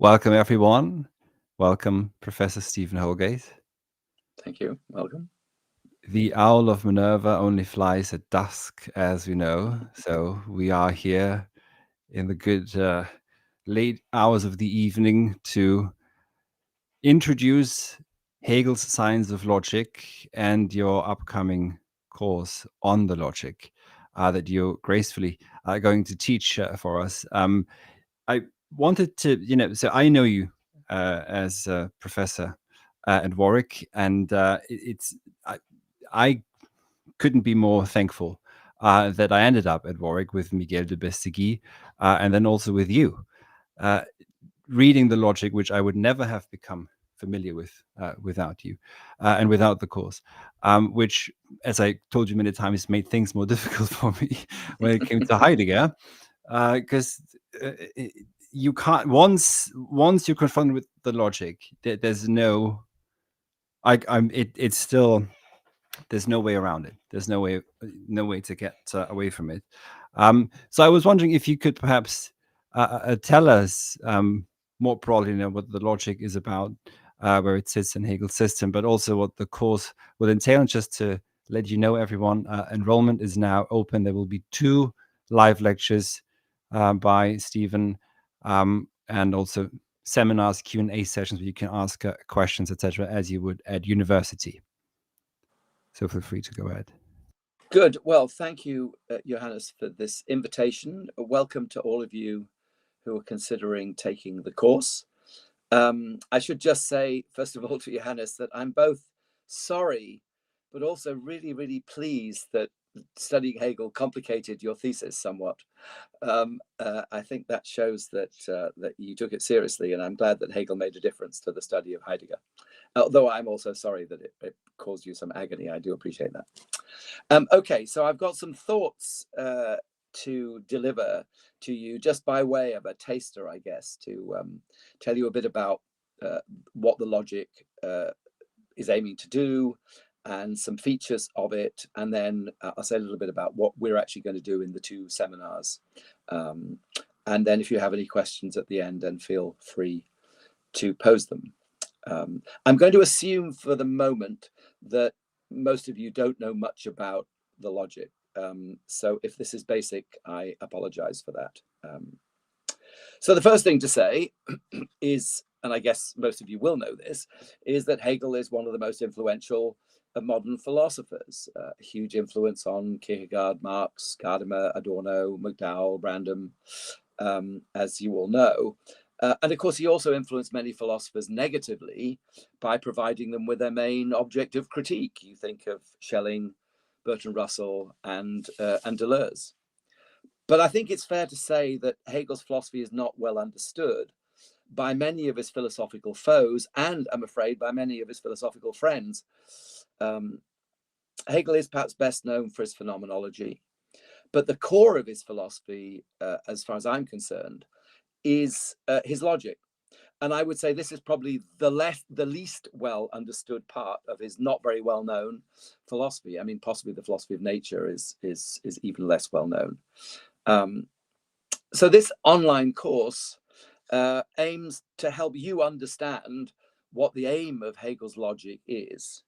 Welcome, everyone. Welcome, Professor Stephen Houlgate. Thank you. Welcome. The owl of Minerva only flies at dusk, as we know. So we are here in the good late hours of the evening to introduce Hegel's Science of Logic and your upcoming course on the logic that you gracefully are going to teach for us. I wanted to, so I know you as a professor at Warwick, and I couldn't be more thankful that I ended up at Warwick with Miguel de Bestegui, and then also with you, reading the logic, which I would never have become familiar with without you and without the course, which, as I told you many times, made things more difficult for me when it came to Heidegger, because you can't once you're confronted with the logic, there's no it's still, there's no way around it. There's no way to get away from it. So I was wondering if you could perhaps tell us more broadly, what the logic is about, where it sits in Hegel's system, but also what the course will entail. And just to let you know, everyone, enrollment is now open. There will be 2 live lectures by Stephen, and also seminars, Q&A sessions where you can ask questions, etc., as you would at university. So feel free to go ahead. Good. Well, thank you, Johannes, for this invitation. Welcome to all of you who are considering taking the course. I should just say, first of all, to Johannes, that I'm both sorry, but also really, really pleased that studying Hegel complicated your thesis somewhat. I think that shows that that you took it seriously, and I'm glad that Hegel made a difference to the study of Heidegger. Although I'm also sorry that it caused you some agony. I do appreciate that. Okay, so I've got some thoughts to deliver to you just by way of a taster, I guess, to tell you a bit about what the logic is aiming to do and some features of it. And then I'll say a little bit about what we're actually going to do in the 2 seminars. And then if you have any questions at the end, then feel free to pose them. I'm going to assume for the moment that most of you don't know much about the logic. So if this is basic, I apologize for that. So the first thing to say is, and I guess most of you will know this, is that Hegel is one of the most influential of modern philosophers. A huge influence on Kierkegaard, Marx, Gadamer, Adorno, McDowell, Brandom, as you all know. And of course, he also influenced many philosophers negatively by providing them with their main object of critique. You think of Schelling, Bertrand Russell, and Deleuze. But I think it's fair to say that Hegel's philosophy is not well understood by many of his philosophical foes, and I'm afraid by many of his philosophical friends. Hegel is perhaps best known for his phenomenology, but the core of his philosophy, as far as I'm concerned, is his logic. And I would say this is probably the least well understood part of his not very well known philosophy. I mean, possibly the philosophy of nature is even less well known. So this online course aims to help you understand what the aim of Hegel's logic is,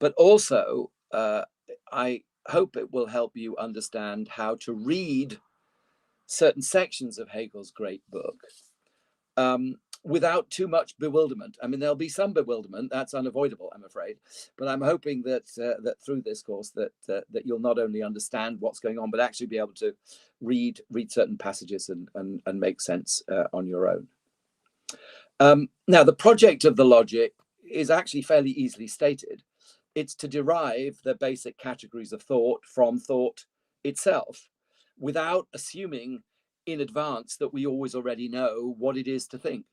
but also I hope it will help you understand how to read certain sections of Hegel's great book without too much bewilderment. I mean, there'll be some bewilderment, that's unavoidable, I'm afraid, but I'm hoping that that through this course that you'll not only understand what's going on, but actually be able to read certain passages and make sense on your own. Now, the project of the logic is actually fairly easily stated. It's to derive the basic categories of thought from thought itself, without assuming in advance that we always already know what it is to think.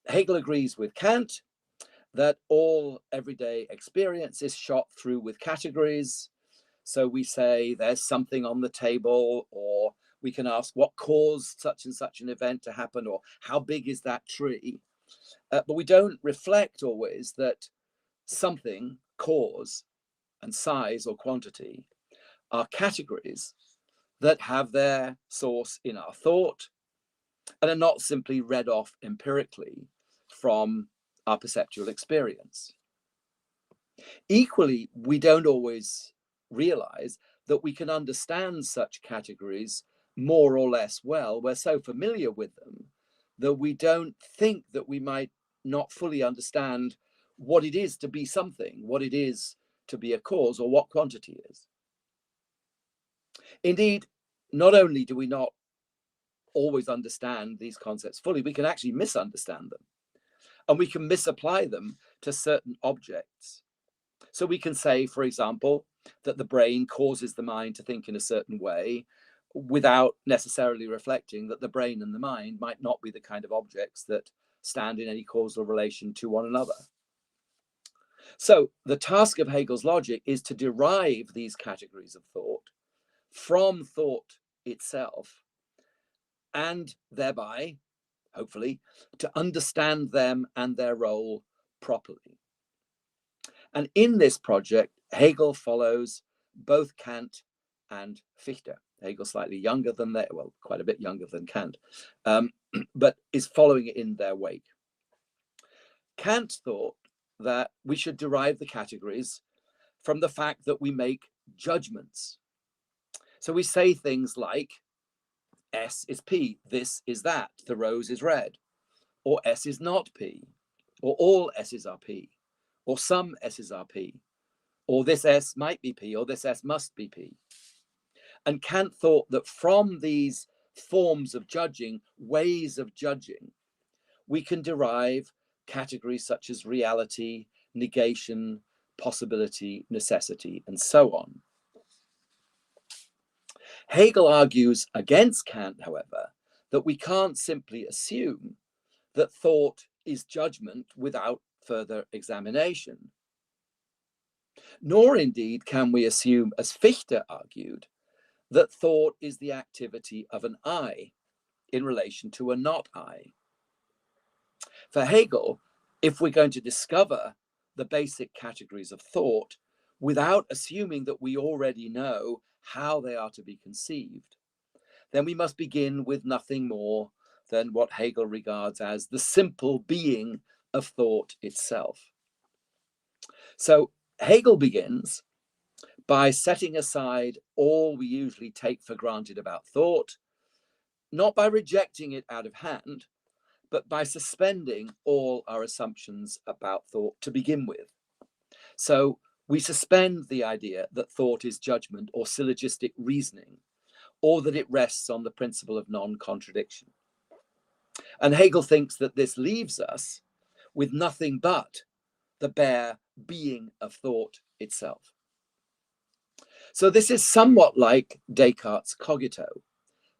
Hegel agrees with Kant that all everyday experience is shot through with categories. So we say there's something on the table, or we can ask what caused such and such an event to happen, or how big is that tree? But we don't reflect always that something, cause, and size or quantity are categories that have their source in our thought, and are not simply read off empirically from our perceptual experience. Equally, we don't always realize that we can understand such categories more or less well. We're so familiar with them that we don't think that we might not fully understand what it is to be something, what it is to be a cause, or what quantity is. Indeed, not only do we not always understand these concepts fully, we can actually misunderstand them, and we can misapply them to certain objects. So we can say, for example, that the brain causes the mind to think in a certain way without necessarily reflecting that the brain and the mind might not be the kind of objects that stand in any causal relation to one another. So the task of Hegel's logic is to derive these categories of thought from thought itself, and thereby, hopefully, to understand them and their role properly. And in this project, Hegel follows both Kant and Fichte. Hegel slightly younger than they, well, quite a bit younger than Kant, but is following in their wake. Kant thought that we should derive the categories from the fact that we make judgments. So we say things like, S is P, this is that, the rose is red, or S is not P, or all S's are P, or some S's are P, or this S might be P, or this S must be P. And Kant thought that from these forms of judging, ways of judging, we can derive categories such as reality, negation, possibility, necessity, and so on. Hegel argues against Kant, however, that we can't simply assume that thought is judgment without further examination. Nor indeed can we assume, as Fichte argued, that thought is the activity of an I in relation to a not I. For Hegel, if we're going to discover the basic categories of thought without assuming that we already know how they are to be conceived, then we must begin with nothing more than what Hegel regards as the simple being of thought itself. So Hegel begins by setting aside all we usually take for granted about thought, not by rejecting it out of hand, but by suspending all our assumptions about thought to begin with. So we suspend the idea that thought is judgment or syllogistic reasoning, or that it rests on the principle of non-contradiction. And Hegel thinks that this leaves us with nothing but the bare being of thought itself. So this is somewhat like Descartes' cogito,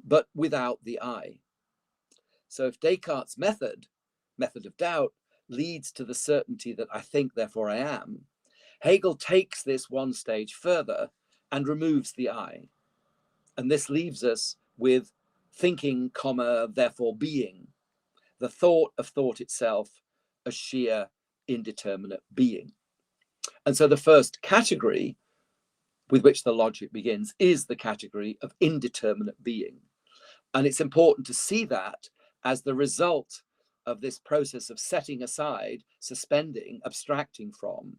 but without the I. So if Descartes' method of doubt, leads to the certainty that I think, therefore I am, Hegel takes this one stage further and removes the I. And this leaves us with thinking, therefore being, the thought of thought itself, a sheer indeterminate being. And so the first category with which the logic begins is the category of indeterminate being. And it's important to see that as the result of this process of setting aside, suspending, abstracting from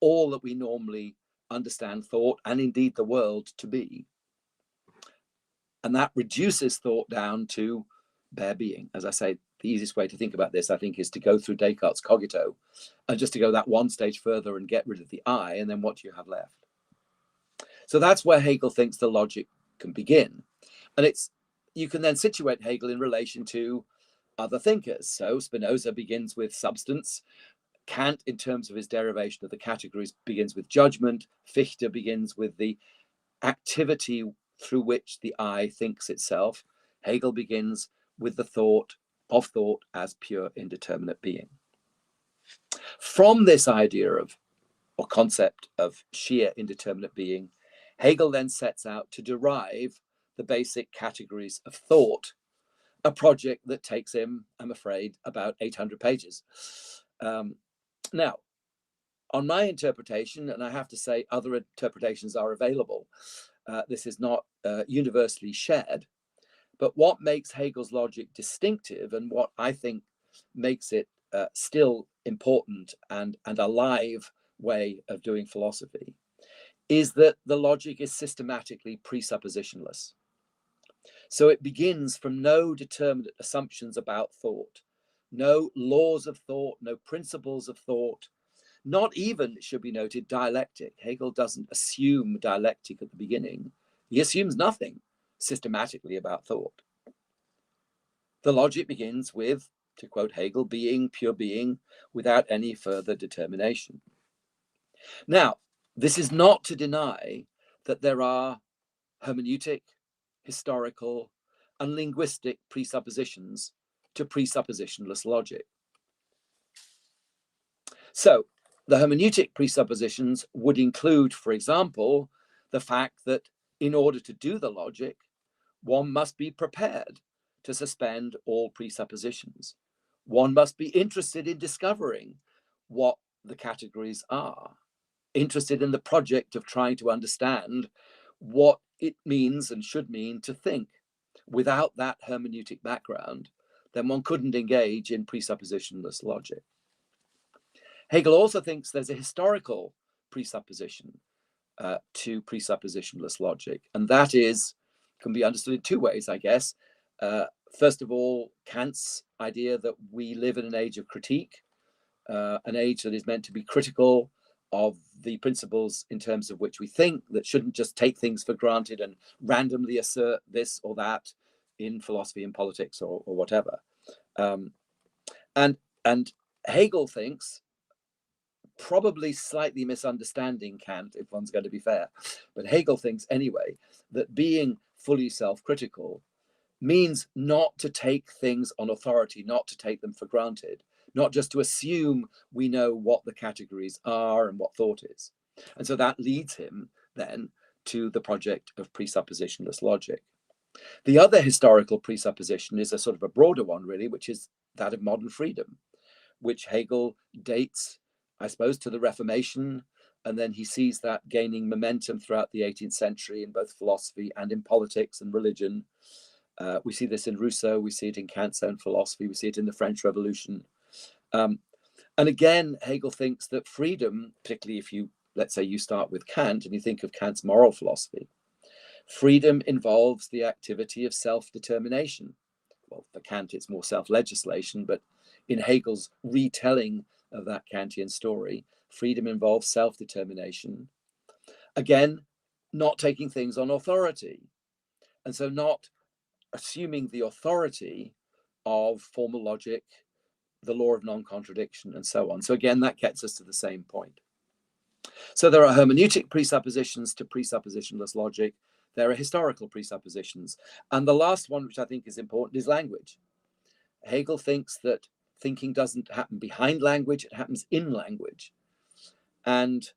all that we normally understand thought and indeed the world to be. And that reduces thought down to bare being. As I say, the easiest way to think about this, I think, is to go through Descartes' cogito and just to go that one stage further and get rid of the I, and then what do you have left? So that's where Hegel thinks the logic can begin. And you can then situate Hegel in relation to other thinkers. So Spinoza begins with substance. Kant, in terms of his derivation of the categories, begins with judgment. Fichte begins with the activity through which the I thinks itself. Hegel begins with the thought of thought as pure indeterminate being. From this idea of, or concept of sheer indeterminate being, Hegel then sets out to derive the basic categories of thought, a project that takes him, I'm afraid, about 800 pages. Now, on my interpretation, and I have to say other interpretations are available, this is not universally shared, But what makes Hegel's logic distinctive, and what I think makes it still important and a live way of doing philosophy, is that the logic is systematically presuppositionless. So it begins from no determinate assumptions about thought, no laws of thought, no principles of thought, not even, it should be noted, dialectic. Hegel doesn't assume dialectic at the beginning. He assumes nothing systematically about thought. The logic begins with, to quote Hegel, being, pure being, without any further determination. Now, this is not to deny that there are hermeneutic, historical, and linguistic presuppositions to presuppositionless logic. So, the hermeneutic presuppositions would include, for example, the fact that in order to do the logic, one must be prepared to suspend all presuppositions. One must be interested in discovering what the categories are, interested in the project of trying to understand what it means and should mean to think. Without that hermeneutic background, then one couldn't engage in presuppositionless logic. Hegel also thinks there's a historical presupposition to presuppositionless logic, and that can be understood in two ways, I guess. First of all, Kant's idea that we live in an age of critique, an age that is meant to be critical of the principles in terms of which we think, that shouldn't just take things for granted and randomly assert this or that in philosophy and politics or whatever. And Hegel thinks, probably slightly misunderstanding Kant, if one's going to be fair, but Hegel thinks anyway, that being fully self-critical means not to take things on authority, not to take them for granted, not just to assume we know what the categories are and what thought is. And so that leads him then to the project of presuppositionless logic. The other historical presupposition is a sort of a broader one, really, which is that of modern freedom, which Hegel dates, I suppose, to the Reformation, and then he sees that gaining momentum throughout the 18th century in both philosophy and in politics and religion. We see this in Rousseau, we see it in Kant's own philosophy, we see it in the French Revolution. And again, Hegel thinks that freedom, particularly if you, let's say you start with Kant and you think of Kant's moral philosophy, freedom involves the activity of self-determination. Well, for Kant, it's more self-legislation, but in Hegel's retelling of that Kantian story, freedom involves self-determination. Again, not taking things on authority. And so not assuming the authority of formal logic, the law of non-contradiction, and so on. So again, that gets us to the same point. So there are hermeneutic presuppositions to presuppositionless logic. There are historical presuppositions. And the last one, which I think is important, is language. Hegel thinks that thinking doesn't happen behind language, it happens in language. And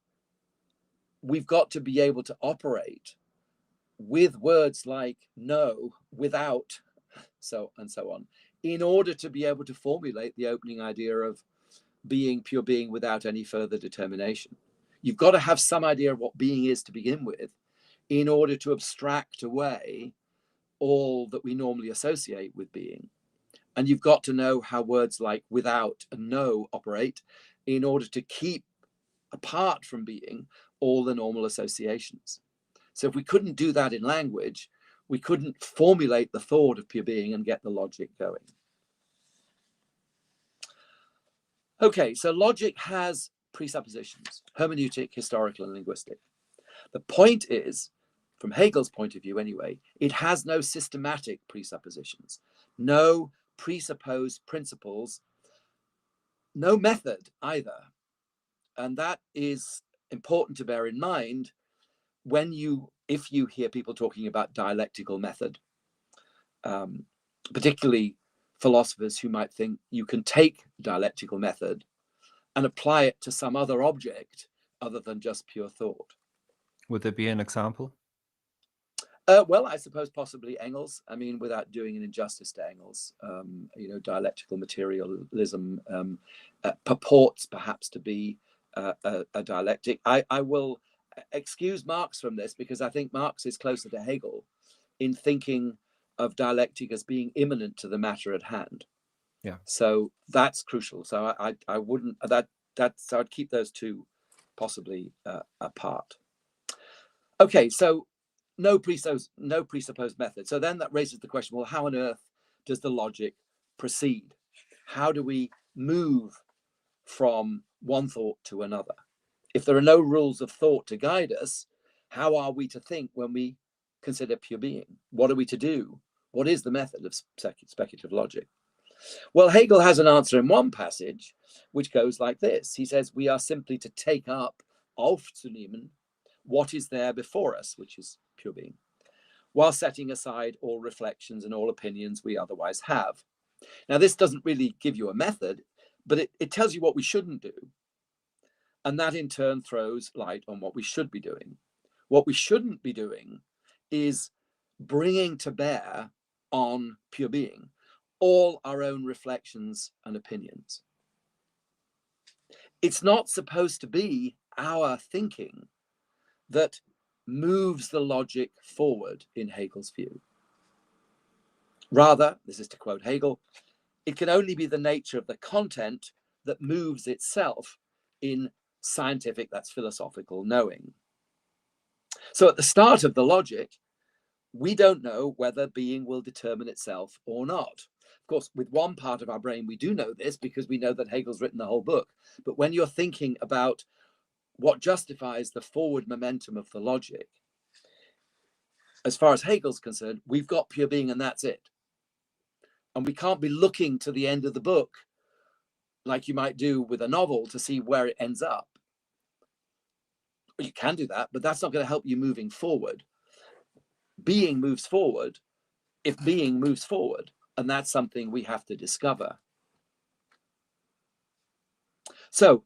we've got to be able to operate with words like no, without, so and so on, in order to be able to formulate the opening idea of being, pure being, without any further determination. You've got to have some idea of what being is to begin with in order to abstract away all that we normally associate with being. And you've got to know how words like without and no operate in order to keep apart from being all the normal associations. So if we couldn't do that in language, we couldn't formulate the thought of pure being and get the logic going. Okay, so logic has presuppositions, hermeneutic, historical, and linguistic. The point is, from Hegel's point of view anyway, it has no systematic presuppositions, no presupposed principles, no method either. And that is important to bear in mind if you hear people talking about dialectical method, particularly philosophers who might think you can take dialectical method and apply it to some other object other than just pure thought. Would there be an example? Well, I suppose possibly Engels. I mean, without doing an injustice to Engels, dialectical materialism purports perhaps to be a dialectic. I will excuse Marx from this because I think Marx is closer to Hegel in thinking of dialectic as being immanent to the matter at hand. Yeah. So that's crucial. So I wouldn't so I'd keep those two possibly apart. Okay, so no presupposed method. So then that raises the question: well, how on earth does the logic proceed? How do we move from one thought to another? If there are no rules of thought to guide us, how are we to think when we consider pure being? What are we to do? What is the method of speculative logic? Well, Hegel has an answer in one passage, which goes like this. He says, we are simply to take up, aufzunehmen, what is there before us, which is pure being, while setting aside all reflections and all opinions we otherwise have. Now, this doesn't really give you a method, but it tells you what we shouldn't do. And that in turn throws light on what we should be doing. What we shouldn't be doing is bringing to bear on pure being all our own reflections and opinions. It's not supposed to be our thinking that moves the logic forward in Hegel's view. Rather, this is to quote Hegel, it can only be the nature of the content that moves itself in scientific, that's philosophical knowing. So at the start of the logic, we don't know whether being will determine itself or not. Of course, with one part of our brain, we do know this because we know that Hegel's written the whole book. But when you're thinking about what justifies the forward momentum of the logic, as far as Hegel's concerned, we've got pure being and that's it. And we can't be looking to the end of the book like you might do with a novel to see where it ends up. You can do that, but that's not going to help you moving forward. Being moves forward if being moves forward, and that's something we have to discover. So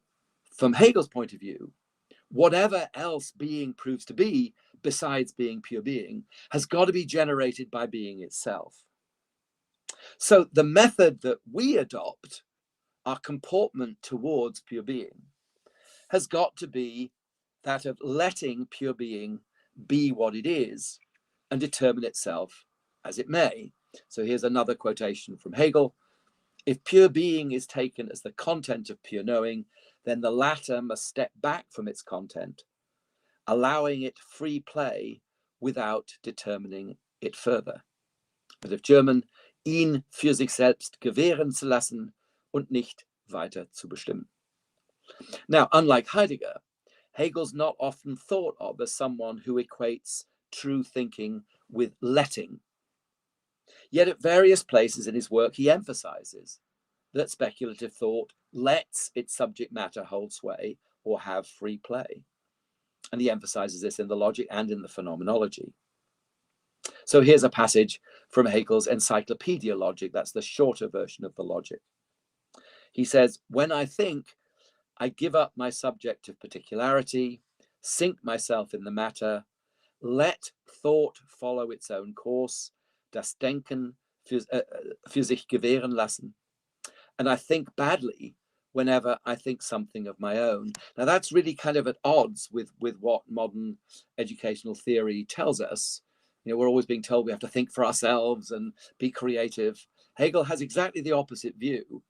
from Hegel's point of view, whatever else being proves to be besides being pure being has got to be generated by being itself. So the method that we adopt, our comportment towards pure being, has got to be that of letting pure being be what it is and determine itself as it may. So here's another quotation from Hegel. If pure being is taken as the content of pure knowing, then the latter must step back from its content, allowing it free play without determining it further. But if German, ihn für sich selbst gewähren zu lassen und nicht weiter zu bestimmen. Now, unlike Heidegger, Hegel's not often thought of as someone who equates true thinking with letting. Yet at various places in his work, he emphasizes that speculative thought lets its subject matter hold sway or have free play. And he emphasizes this in the logic and in the phenomenology. So here's a passage from Hegel's Encyclopedia Logic. That's the shorter version of the logic. He says, when I think, I give up my subjective particularity, sink myself in the matter, let thought follow its own course, das Denken für sich gewähren lassen. And I think badly whenever I think something of my own. Now that's really kind of at odds with what modern educational theory tells us. You know, we're always being told we have to think for ourselves and be creative. Hegel has exactly the opposite view.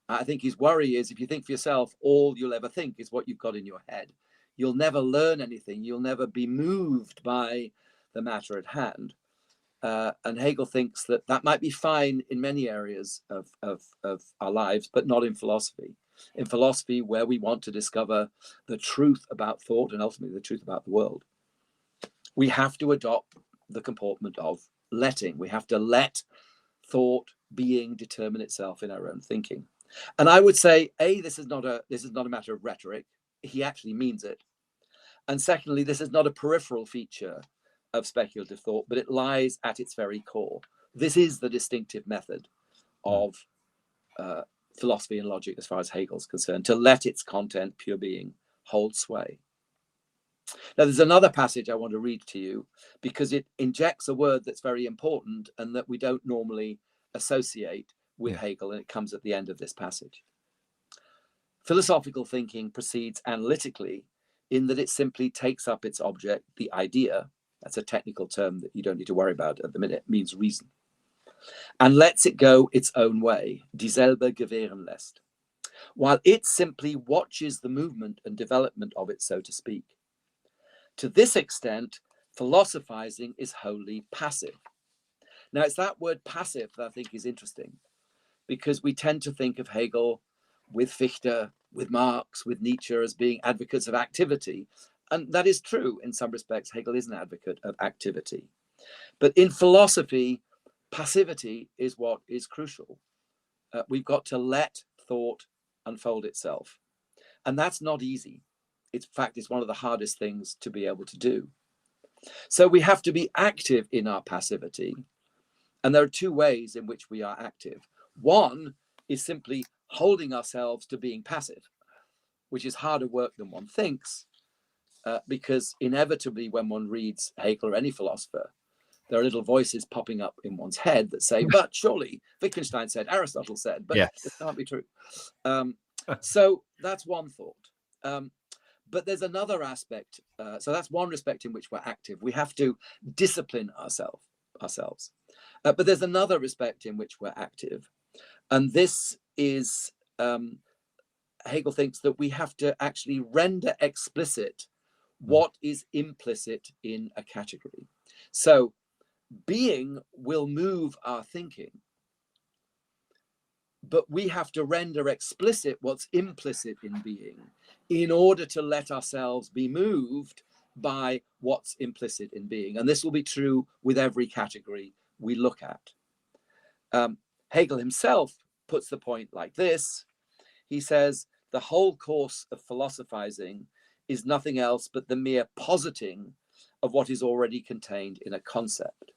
I think his worry is if you think for yourself, all you'll ever think is what you've got in your head. You'll never learn anything. You'll never be moved by the matter at hand. And Hegel thinks that that might be fine in many areas of our lives, but not in philosophy. In philosophy, where we want to discover the truth about thought and ultimately the truth about the world, we have to adopt the comportment of letting. We have to let thought, being determine itself in our own thinking. And I would say, A, this is not a matter of rhetoric. He actually means it. And secondly, this is not a peripheral feature of speculative thought, but it lies at its very core. This is the distinctive method of philosophy and logic as far as Hegel's concerned, to let its content, pure being, hold sway. Now, there's another passage I want to read to you because it injects a word that's very important and that we don't normally associate with Hegel, and it comes at the end of this passage. Philosophical thinking proceeds analytically in that it simply takes up its object, the idea. That's a technical term that you don't need to worry about at the minute. It means reason. and lets it go its own way, dieselbe gewähren lässt, while it simply watches the movement and development of it, so to speak. To this extent, philosophizing is wholly passive. Now, it's that word passive that I think is interesting, because we tend to think of Hegel with Fichte, with Marx, with Nietzsche as being advocates of activity. And that is true in some respects. Hegel is an advocate of activity. But in philosophy, passivity is what is crucial. We've got to let thought unfold itself. And that's not easy. In fact, it's one of the hardest things to be able to do. So we have to be active in our passivity. And there are two ways in which we are active. One is simply holding ourselves to being passive, which is harder work than one thinks, because inevitably when one reads Hegel or any philosopher, there are little voices popping up in one's head that say, but surely Wittgenstein said, Aristotle said, but Yes. this can't be true. So that's one thought. But there's another aspect. So that's one respect in which we're active. We have to discipline ourselves. But there's another respect in which we're active. And this is, Hegel thinks that we have to actually render explicit what is implicit in a category. So being will move our thinking, but we have to render explicit what's implicit in being in order to let ourselves be moved by what's implicit in being. And this will be true with every category we look at. Hegel himself puts the point like this. He says, the whole course of philosophizing is nothing else but the mere positing of what is already contained in a concept.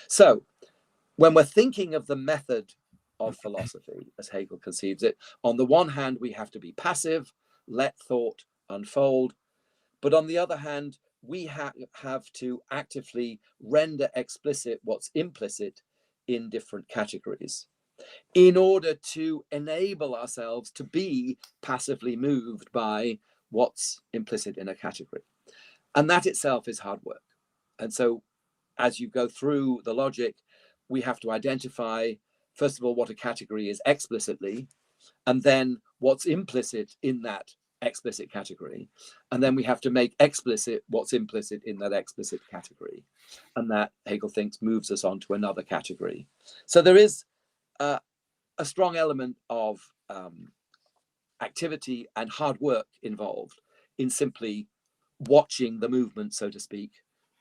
So when we're thinking of the method of philosophy, as Hegel conceives it, on the one hand, we have to be passive, let thought unfold. But on the other hand, we have to actively render explicit what's implicit in different categories in order to enable ourselves to be passively moved by what's implicit in a category. And that itself is hard work. And so as you go through the logic, we have to identify, first of all, what a category is explicitly, and then what's implicit in that explicit category. And then we have to make explicit what's implicit in that explicit category. And that, Hegel thinks, moves us on to another category. So there is a strong element of activity and hard work involved in simply watching the movement, so to speak,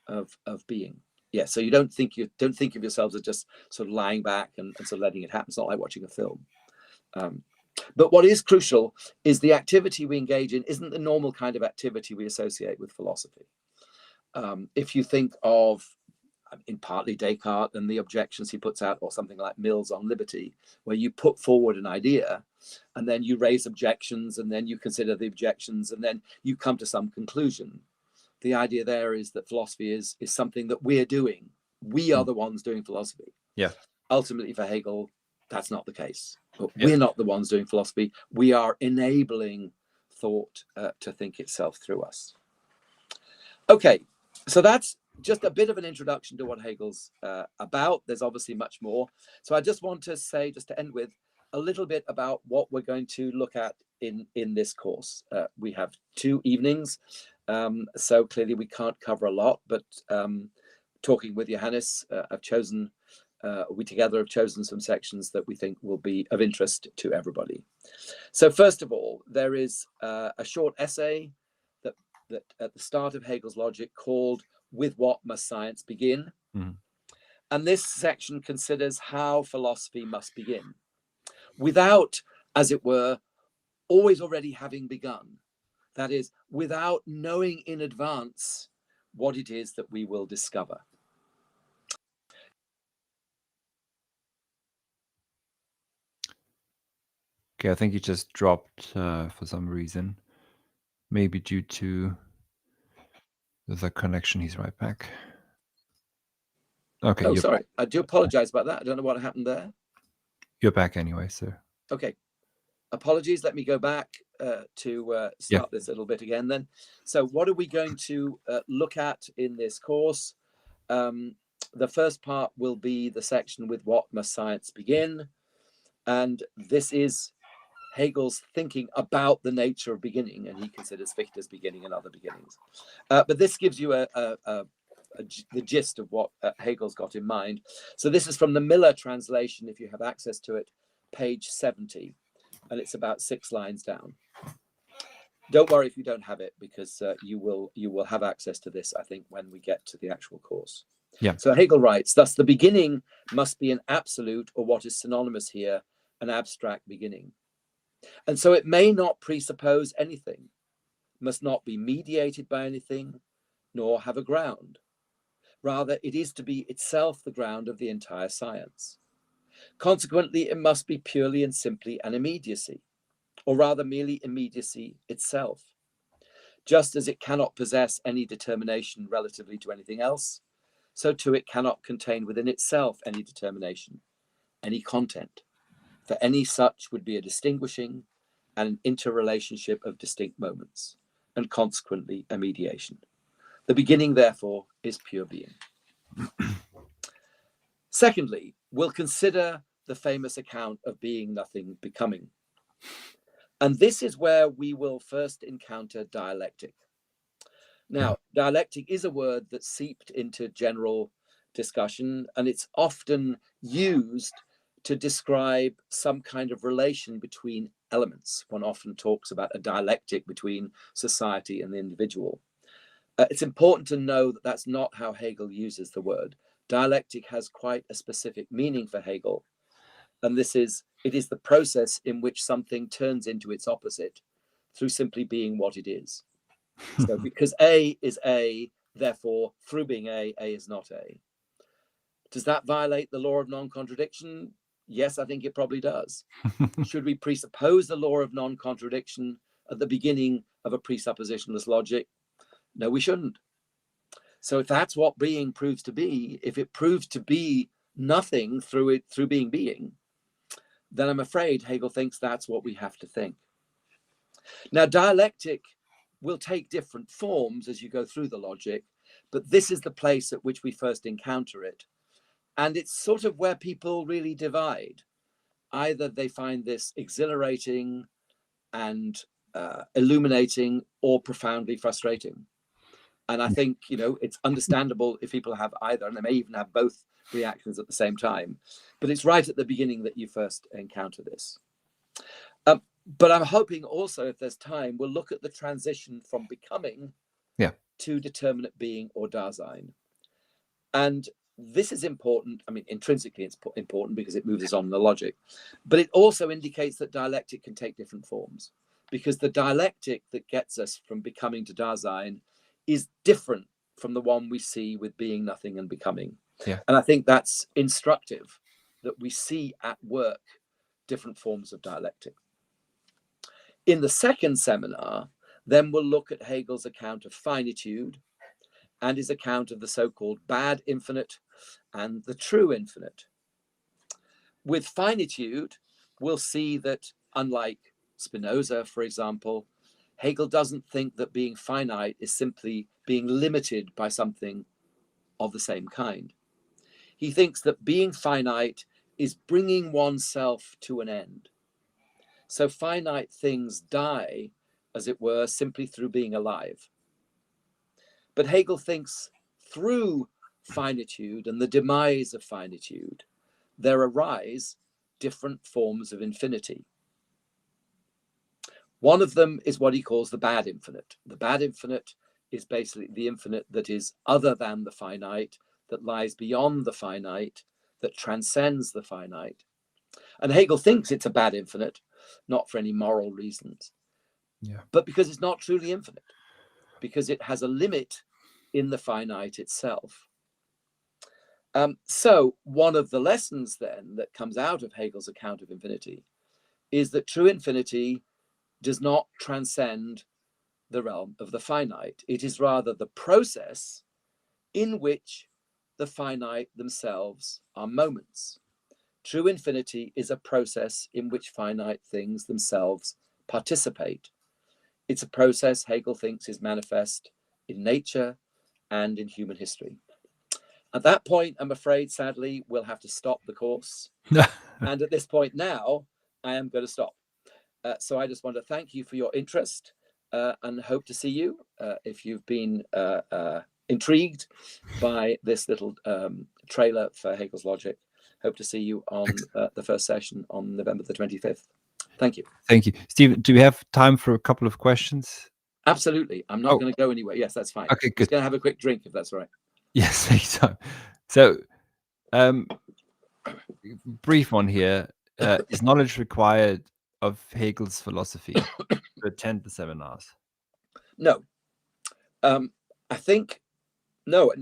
of being. Yeah, so you don't think of yourselves as just sort of lying back and sort of letting it happen. It's not like watching a film. But what is crucial is the activity we engage in isn't the normal kind of activity we associate with philosophy. If you think of, in partly Descartes and the objections he puts out, or something like Mill's on liberty, where you put forward an idea and then you raise objections and then you consider the objections and then you come to some conclusion. The idea there is that philosophy is something that we're doing. We are the ones doing philosophy. Yeah. Ultimately, for Hegel, that's not the case. Yeah. We're not the ones doing philosophy. We are enabling thought to think itself through us. Okay, so that's just a bit of an introduction to what Hegel's about. There's obviously much more. So I just want to say, just to end with, a little bit about what we're going to look at in this course. We have 2 evenings, so clearly we can't cover a lot, but talking with Johannes, we together have chosen some sections that we think will be of interest to everybody. So first of all, there is a short essay that at the start of Hegel's logic called "With What Must Science Begin?" Mm-hmm. And this section considers how philosophy must begin, without, as it were, always already having begun. That is, without knowing in advance what it is that we will discover. Okay, I think you just dropped for some reason. Maybe due to the connection. He's right back. Okay. Oh, sorry. I do apologize about that. I don't know what happened there. You're back anyway, sir. Okay. Apologies. Let me go back to start this a little bit again then. So what are we going to look at in this course? The first part will be the section with what must science begin? And this is Hegel's thinking about the nature of beginning, and he considers Fichte's beginning and other beginnings. But this gives you the gist of what Hegel's got in mind. So this is from the Miller translation, if you have access to it, page 70, and it's about 6 lines down. Don't worry if you don't have it, because you will have access to this, I think, when we get to the actual course. Yeah. So Hegel writes, thus the beginning must be an absolute, or what is synonymous here, an abstract beginning. And so it may not presuppose anything, must not be mediated by anything, nor have a ground. Rather, it is to be itself the ground of the entire science. Consequently, it must be purely and simply an immediacy, or rather merely immediacy itself. Just as it cannot possess any determination relatively to anything else, so too it cannot contain within itself any determination, any content. For any such would be a distinguishing and an interrelationship of distinct moments, and consequently a mediation. The beginning, therefore, is pure being. Secondly, we'll consider the famous account of being, nothing, becoming. And this is where we will first encounter dialectic. Now, dialectic is a word that seeped into general discussion, and it's often used to describe some kind of relation between elements. One often talks about a dialectic between society and the individual. It's important to know that that's not how Hegel uses the word. Dialectic has quite a specific meaning for Hegel, and it is the process in which something turns into its opposite through simply being what it is. So because A is A, therefore through being A is not A. Does that violate the law of non-contradiction? Yes, I think it probably does. Should we presuppose the law of non-contradiction at the beginning of a presuppositionless logic? No, we shouldn't. So if that's what being proves to be, if it proves to be nothing through being, then I'm afraid Hegel thinks that's what we have to think. Now, dialectic will take different forms as you go through the logic, but this is the place at which we first encounter it. And it's sort of where people really divide. Either they find this exhilarating and illuminating, or profoundly frustrating. And I think, it's understandable if people have either, and they may even have both reactions at the same time. But it's right at the beginning that you first encounter this. But I'm hoping also, if there's time, we'll look at the transition from becoming to determinate being, or Dasein. And this is important. I mean, intrinsically, it's important because it moves us on in the logic. But it also indicates that dialectic can take different forms, because the dialectic that gets us from becoming to Dasein is different from the one we see with being, nothing, and becoming. And I think that's instructive, that we see at work different forms of dialectic. In the second seminar, then we'll look at Hegel's account of finitude and his account of the so-called bad infinite and the true infinite. With finitude, we'll see that, unlike Spinoza, for example, Hegel doesn't think that being finite is simply being limited by something of the same kind. He thinks that being finite is bringing oneself to an end. So finite things die, as it were, simply through being alive. But Hegel thinks through finitude and the demise of finitude, there arise different forms of infinity. One of them is what he calls the bad infinite. The bad infinite is basically the infinite that is other than the finite, that lies beyond the finite, that transcends the finite. And Hegel thinks it's a bad infinite, not for any moral reasons, but because it's not truly infinite, because it has a limit in the finite itself. So one of the lessons then that comes out of Hegel's account of infinity is that true infinity does not transcend the realm of the finite. It is rather the process in which the finite themselves are moments. True infinity is a process in which finite things themselves participate. It's a process Hegel thinks is manifest in nature and in human history. At that point, I'm afraid, sadly, we'll have to stop the course. And at this point now, I am going to stop. So I just want to thank you for your interest and hope to see you. If you've been intrigued by this little trailer for Hegel's Logic, hope to see you on the first session on November the 25th. Thank you. Thank you. Stephen, do we have time for a couple of questions? Absolutely. I'm not going to go anywhere. Yes, that's fine. Okay, good. Just going to have a quick drink, if that's all right. Yes, take time. So, brief one here. Is knowledge required of Hegel's philosophy to attend the seminars? No. I think, no.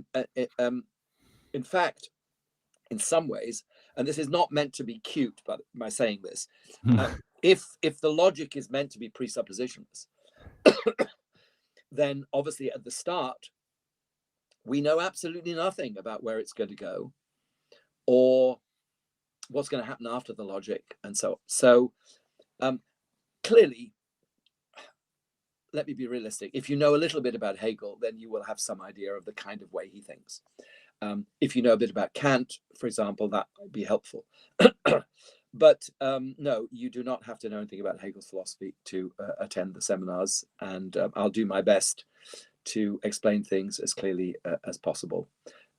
In fact, in some ways, and this is not meant to be cute by saying this, if the logic is meant to be presuppositionless, then obviously at the start, we know absolutely nothing about where it's going to go or what's going to happen after the logic and so on. So clearly, let me be realistic. If you know a little bit about Hegel, then you will have some idea of the kind of way he thinks. If you know a bit about Kant, for example, that might be helpful. But no, you do not have to know anything about Hegel's philosophy to attend the seminars. And I'll do my best to explain things as clearly as possible.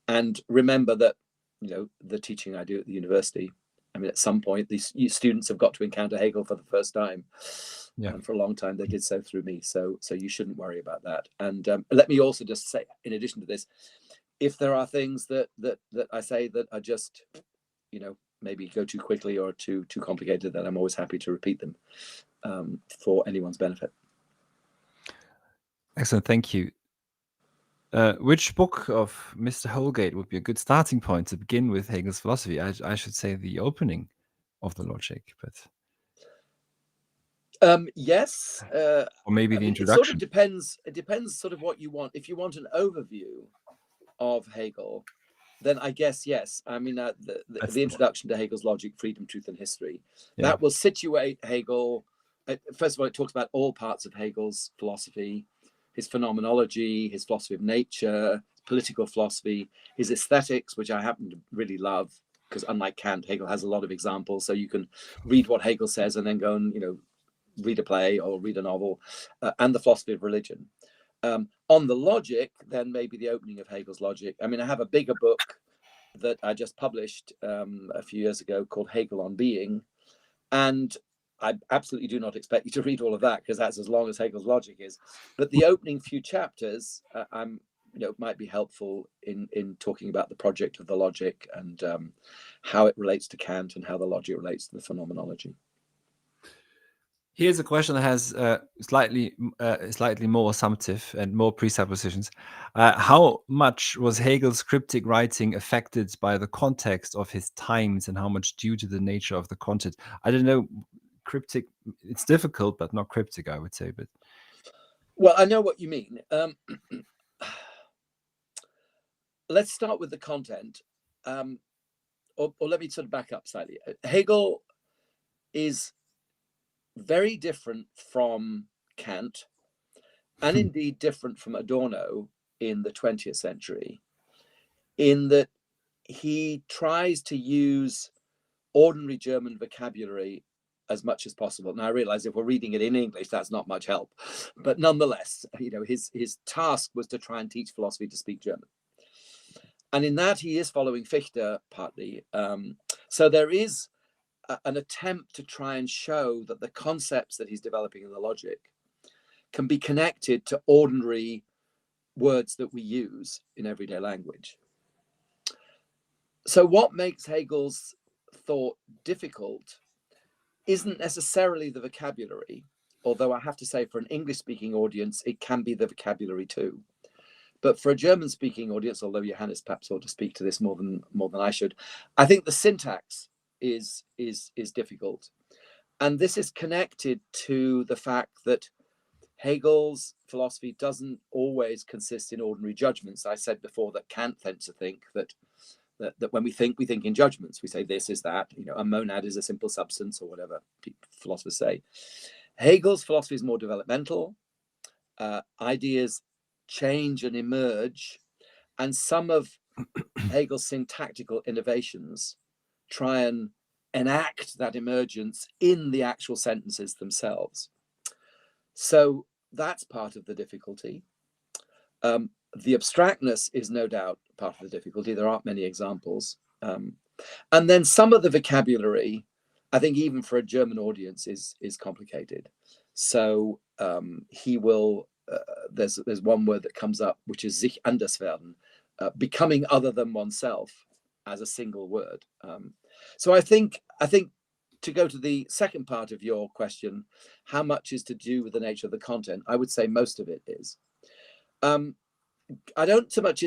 And remember that, the teaching I do at the university, I mean, at some point, these students have got to encounter Hegel for the first time. Yeah. And for a long time, they did so through me. So you shouldn't worry about that. And let me also just say, in addition to this, if there are things that I say that are just, maybe go too quickly or too complicated, then I'm always happy to repeat them for anyone's benefit. Excellent, thank you. Which book of Mr. Houlgate would be a good starting point to begin with Hegel's philosophy? I should say the opening of the Logic, but yes, or maybe the introduction. It sort of depends. It depends sort of what you want. If you want an overview of Hegel, then I guess yes. I mean, the introduction to Hegel's Logic, Freedom, Truth, and History, that will situate Hegel. First of all, it talks about all parts of Hegel's philosophy, his phenomenology, his philosophy of nature, political philosophy, his aesthetics, which I happen to really love, because unlike Kant, Hegel has a lot of examples. So you can read what Hegel says and then go and, read a play or read a novel, and the philosophy of religion. On the logic, then maybe the opening of Hegel's Logic. I mean, I have a bigger book that I just published a few years ago called Hegel on Being. And I absolutely do not expect you to read all of that, because that's as long as Hegel's Logic is. But the opening few chapters might be helpful in talking about the project of the logic and how it relates to Kant and how the logic relates to the phenomenology. Here's a question that has slightly more assumptive and more presuppositions. How much was Hegel's cryptic writing affected by the context of his times, and how much due to the nature of the content? I don't know. Cryptic, it's difficult, but not cryptic, I would say. But well, I know what you mean. Let's start with the content, or let me sort of back up slightly. Hegel is very different from Kant, and indeed different from Adorno in the 20th century, in that he tries to use ordinary German vocabulary as much as possible. Now, I realize if we're reading it in English, that's not much help, but nonetheless, his task was to try and teach philosophy to speak German. And in that, he is following Fichte partly. So there is an attempt to try and show that the concepts that he's developing in the logic can be connected to ordinary words that we use in everyday language. So what makes Hegel's thought difficult isn't necessarily the vocabulary, although I have to say for an English-speaking audience, it can be the vocabulary too. But for a German-speaking audience, although Johannes perhaps ought to speak to this more than I should, I think the syntax is difficult. And this is connected to the fact that Hegel's philosophy doesn't always consist in ordinary judgments. I said before that Kant tends to think that when we think in judgments. We say this is that, a monad is a simple substance, or whatever philosophers say. Hegel's philosophy is more developmental. Ideas change and emerge, and some of Hegel's syntactical innovations try and enact that emergence in the actual sentences themselves. So that's part of the difficulty. The abstractness is no doubt part of the difficulty. There aren't many examples. And then some of the vocabulary, I think even for a German audience, is complicated. So he will, there's one word that comes up, which is sich anders werden, becoming other than oneself as a single word. So I think to go to the second part of your question, how much is to do with the nature of the content? I would say most of it is. I don't so much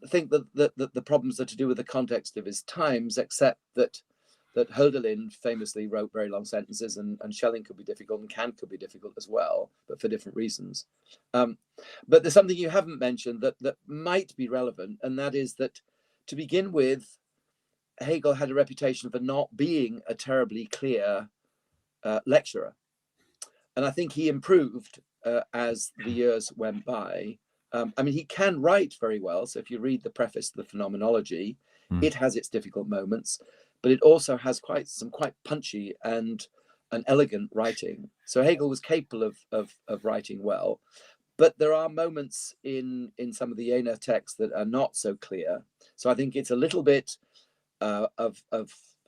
think that the problems are to do with the context of his times, except that Hölderlin famously wrote very long sentences, and Schelling could be difficult, and Kant could be difficult as well, but for different reasons. But there's something you haven't mentioned that might be relevant, and that is that, to begin with, Hegel had a reputation for not being a terribly clear lecturer. And I think he improved as the years went by. I mean, he can write very well. So if you read the preface to the Phenomenology, it has its difficult moments, but it also has some quite punchy and an elegant writing. So Hegel was capable of writing well, but there are moments in some of the Jena texts that are not so clear. So I think it's a little bit of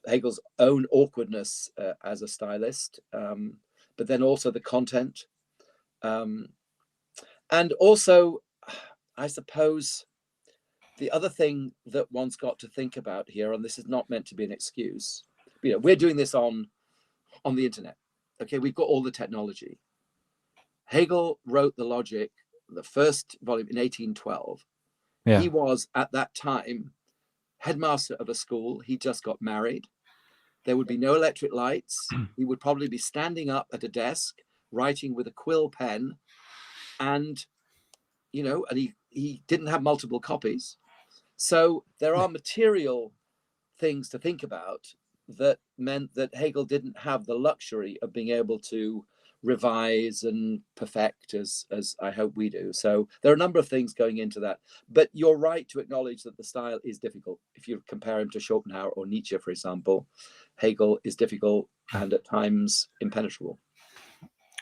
Hegel's own awkwardness as a stylist, but then also the content. And also, I suppose, the other thing that one's got to think about here, and this is not meant to be an excuse, we're doing this on the internet. Okay, we've got all the technology. Hegel wrote the Logic, the first volume, in 1812. Yeah. He was, at that time, headmaster of a school. He just got married. There would be no electric lights. He would probably be standing up at a desk, writing with a quill pen, and he didn't have multiple copies. So there are material things to think about that meant that Hegel didn't have the luxury of being able to revise and perfect as I hope we do. So there are a number of things going into that. But you're right to acknowledge that the style is difficult. If you compare him to Schopenhauer or Nietzsche, for example, Hegel is difficult and at times impenetrable.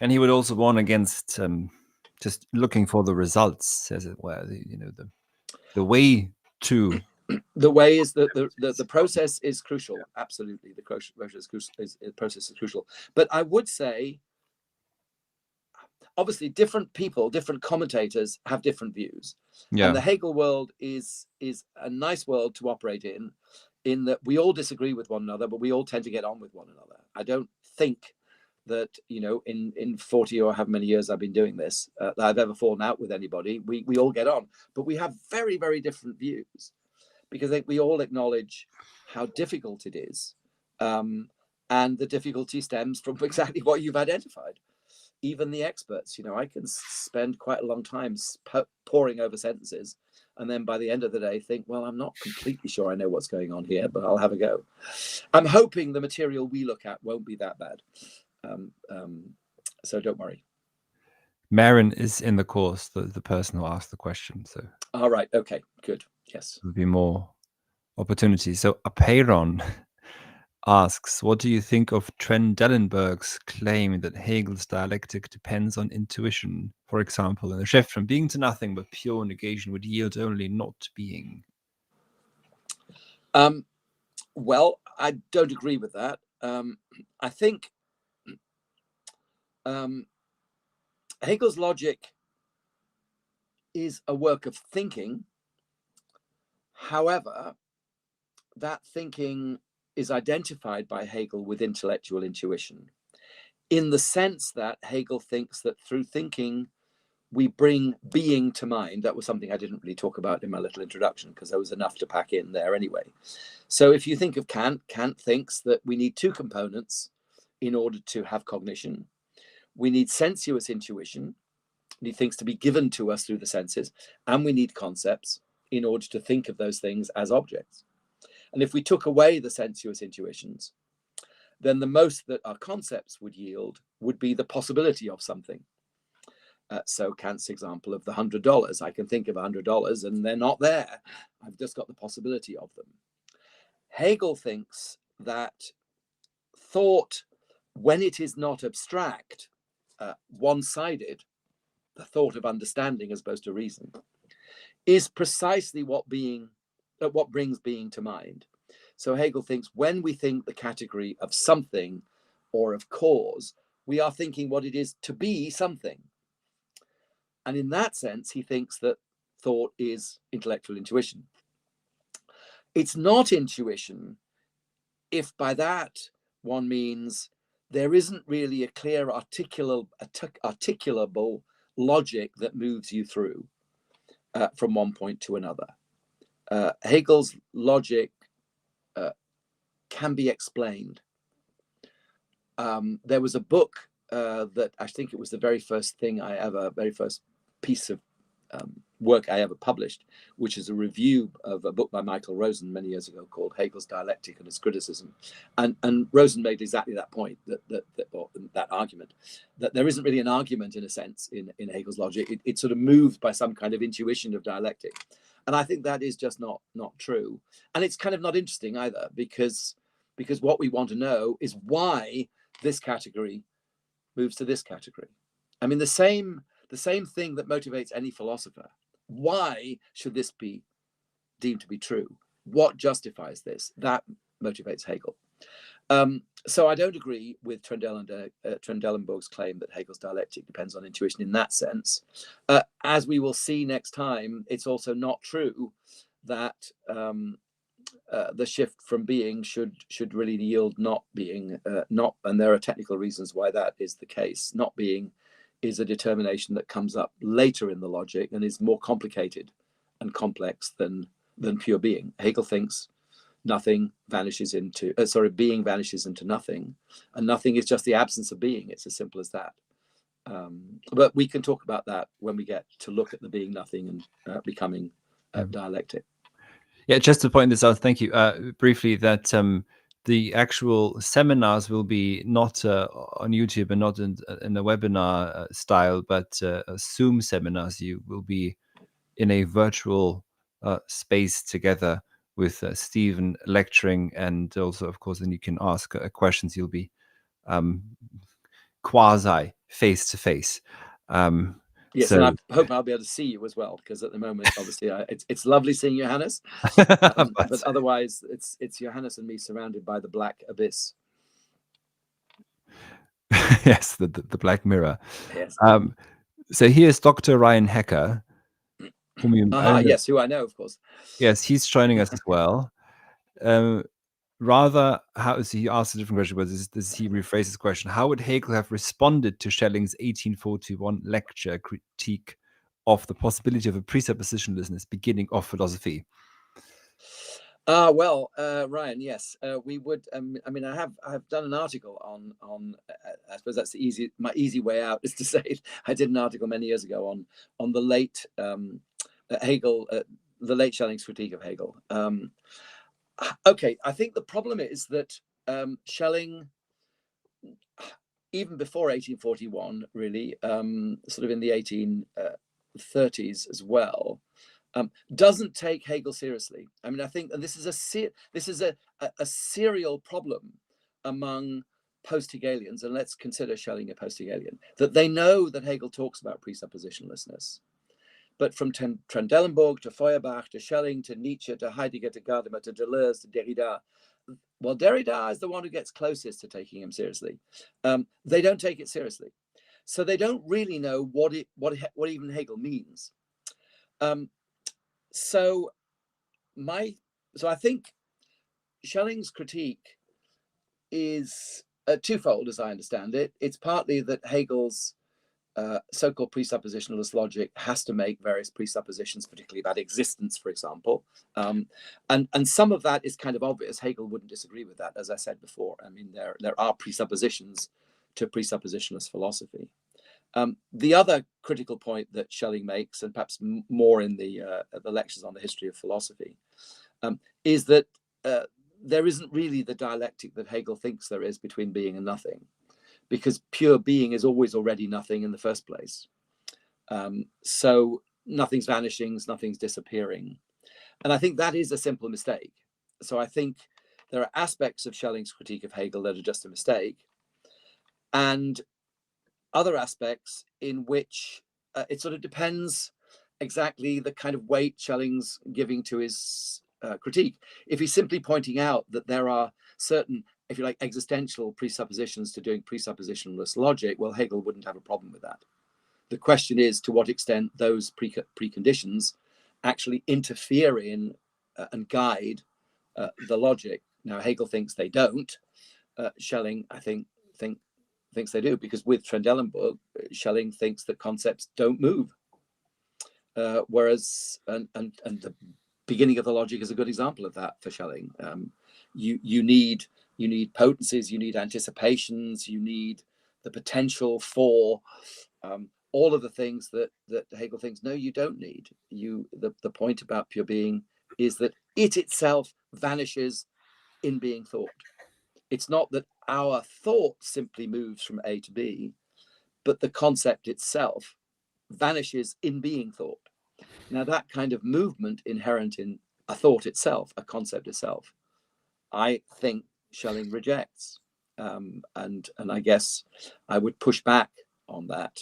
And he would also warn against just looking for the results, as it were. The way to. The way is the process is crucial. Yeah. Absolutely, the process is crucial. The process is crucial. But I would say, obviously, different people, different commentators have different views. Yeah. And the Hegel world is a nice world to operate in that we all disagree with one another, but we all tend to get on with one another. I don't think that in 40 or however many years I've been doing this, that I've ever fallen out with anybody. We all get on, but we have very, very different views, because we all acknowledge how difficult it is. And the difficulty stems from exactly what you've identified. Even the experts, I can spend quite a long time poring over sentences, and then by the end of the day think, well, I'm not completely sure I know what's going on here, but I'll have a go. I'm hoping the material we look at won't be that bad. So don't worry. Marin is in the course, the person who asked the question. So. All right. Okay, good. Yes. There'll be more opportunities. So Apeiron asks, what do you think of Trendelenburg's claim that Hegel's dialectic depends on intuition? For example, in a shift from being to nothing, but pure negation would yield only not being. Well, I don't agree with that. I think Hegel's logic is a work of thinking. However, that thinking is identified by Hegel with intellectual intuition, in the sense that Hegel thinks that through thinking, we bring being to mind. That was something I didn't really talk about in my little introduction, because there was enough to pack in there anyway. So if you think of Kant, Kant thinks that we need two components in order to have cognition. We need sensuous intuition, need things to be given to us through the senses, and we need concepts in order to think of those things as objects. And if we took away the sensuous intuitions, then the most that our concepts would yield would be the possibility of something. So Kant's example of the $100, I can think of $100 and they're not there. I've just got the possibility of them. Hegel thinks that thought, when it is not abstract, one-sided, the thought of understanding as opposed to reason, is precisely what brings being to mind. So Hegel thinks when we think the category of something or of cause, we are thinking what it is to be something. And in that sense, he thinks that thought is intellectual intuition. It's not intuition if by that one means there isn't really a clear articulable logic that moves you through from one point to another. Hegel's logic can be explained. There was a book that I think it was the very first piece of work I ever published, which is a review of a book by Michael Rosen many years ago called Hegel's Dialectic and Its Criticism. And Rosen made exactly that point, that argument, that there isn't really an argument in a sense in Hegel's logic. It's sort of moved by some kind of intuition of dialectic. And I think that is just not true. And it's kind of not interesting either, because what we want to know is why this category moves to this category. I mean, the same thing that motivates any philosopher. Why should this be deemed to be true? What justifies this? That motivates Hegel. So I don't agree with Trendelenburg's claim that Hegel's dialectic depends on intuition in that sense. As we will see next time, it's also not true that the shift from being should really yield not being, and there are technical reasons why that is the case. Not being is a determination that comes up later in the logic and is more complicated and complex than pure being. Hegel thinks being vanishes into nothing, and nothing is just the absence of being. It's as simple as that. But we can talk about that when we get to look at the being nothing and becoming dialectic. Yeah, just to point this out, thank you. Briefly, that the actual seminars will be not on YouTube and not in a webinar style, but Zoom seminars. You will be in a virtual space together with Stephen lecturing, and also, of course, then you can ask questions. You'll be quasi face-to-face. Yes, so, and I hope I'll be able to see you as well, because at the moment, obviously, it's lovely seeing Johannes, but otherwise, it's Johannes and me surrounded by the black abyss. Yes, the Black Mirror. Yes. So here's Dr. Ryan Hecker, whom you yes, who I know, of course. Yes, he's joining us as well. He asked a different question, but this he rephrased his question. How would Hegel have responded to Schelling's 1841 lecture critique of the possibility of a presuppositionlessness beginning of philosophy? Well, Ryan, yes, we would. I mean, I have done an article on. I suppose that's my easy way out is to say I did an article many years ago on the late Hegel, the late Schelling's critique of Hegel. Okay, I think the problem is that Schelling, even before 1841, really, sort of in the 1830s as well, doesn't take Hegel seriously. I mean, I think this is a serial problem among post-Hegelians, and let's consider Schelling a post-Hegelian, that they know that Hegel talks about presuppositionlessness. But from Trendelenburg to Feuerbach to Schelling to Nietzsche to Heidegger to Gadamer to Deleuze to Derrida, well, Derrida is the one who gets closest to taking him seriously. They don't take it seriously, so they don't really know what even Hegel means. So I think Schelling's critique is twofold, as I understand it. It's partly that Hegel's so-called presuppositionalist logic has to make various presuppositions, particularly about existence, for example. And some of that is kind of obvious. Hegel wouldn't disagree with that, as I said before. I mean, there are presuppositions to presuppositionalist philosophy. The other critical point that Schelling makes, and perhaps more in the lectures on the history of philosophy, is that there isn't really the dialectic that Hegel thinks there is between being and nothing, because pure being is always already nothing in the first place. So nothing's vanishing, nothing's disappearing. And I think that is a simple mistake. So I think there are aspects of Schelling's critique of Hegel that are just a mistake, and other aspects in which it sort of depends exactly the kind of weight Schelling's giving to his critique. If he's simply pointing out that there are certain, if you like, existential presuppositions to doing presuppositionless logic, well, Hegel wouldn't have a problem with that. The question is to what extent those preconditions actually interfere in and guide the logic. Now, Hegel thinks they don't. Schelling, I think, thinks they do, because with Trendelenburg, Schelling thinks that concepts don't move. Whereas, and the beginning of the logic is a good example of that for Schelling. You need potencies, you need anticipations, you need the potential for all of the things that Hegel thinks, no, you don't need. The point about pure being is that it itself vanishes in being thought. It's not that our thought simply moves from A to B, but the concept itself vanishes in being thought. Now, that kind of movement inherent in a thought itself, a concept itself, I think Schelling rejects. And I guess I would push back on that.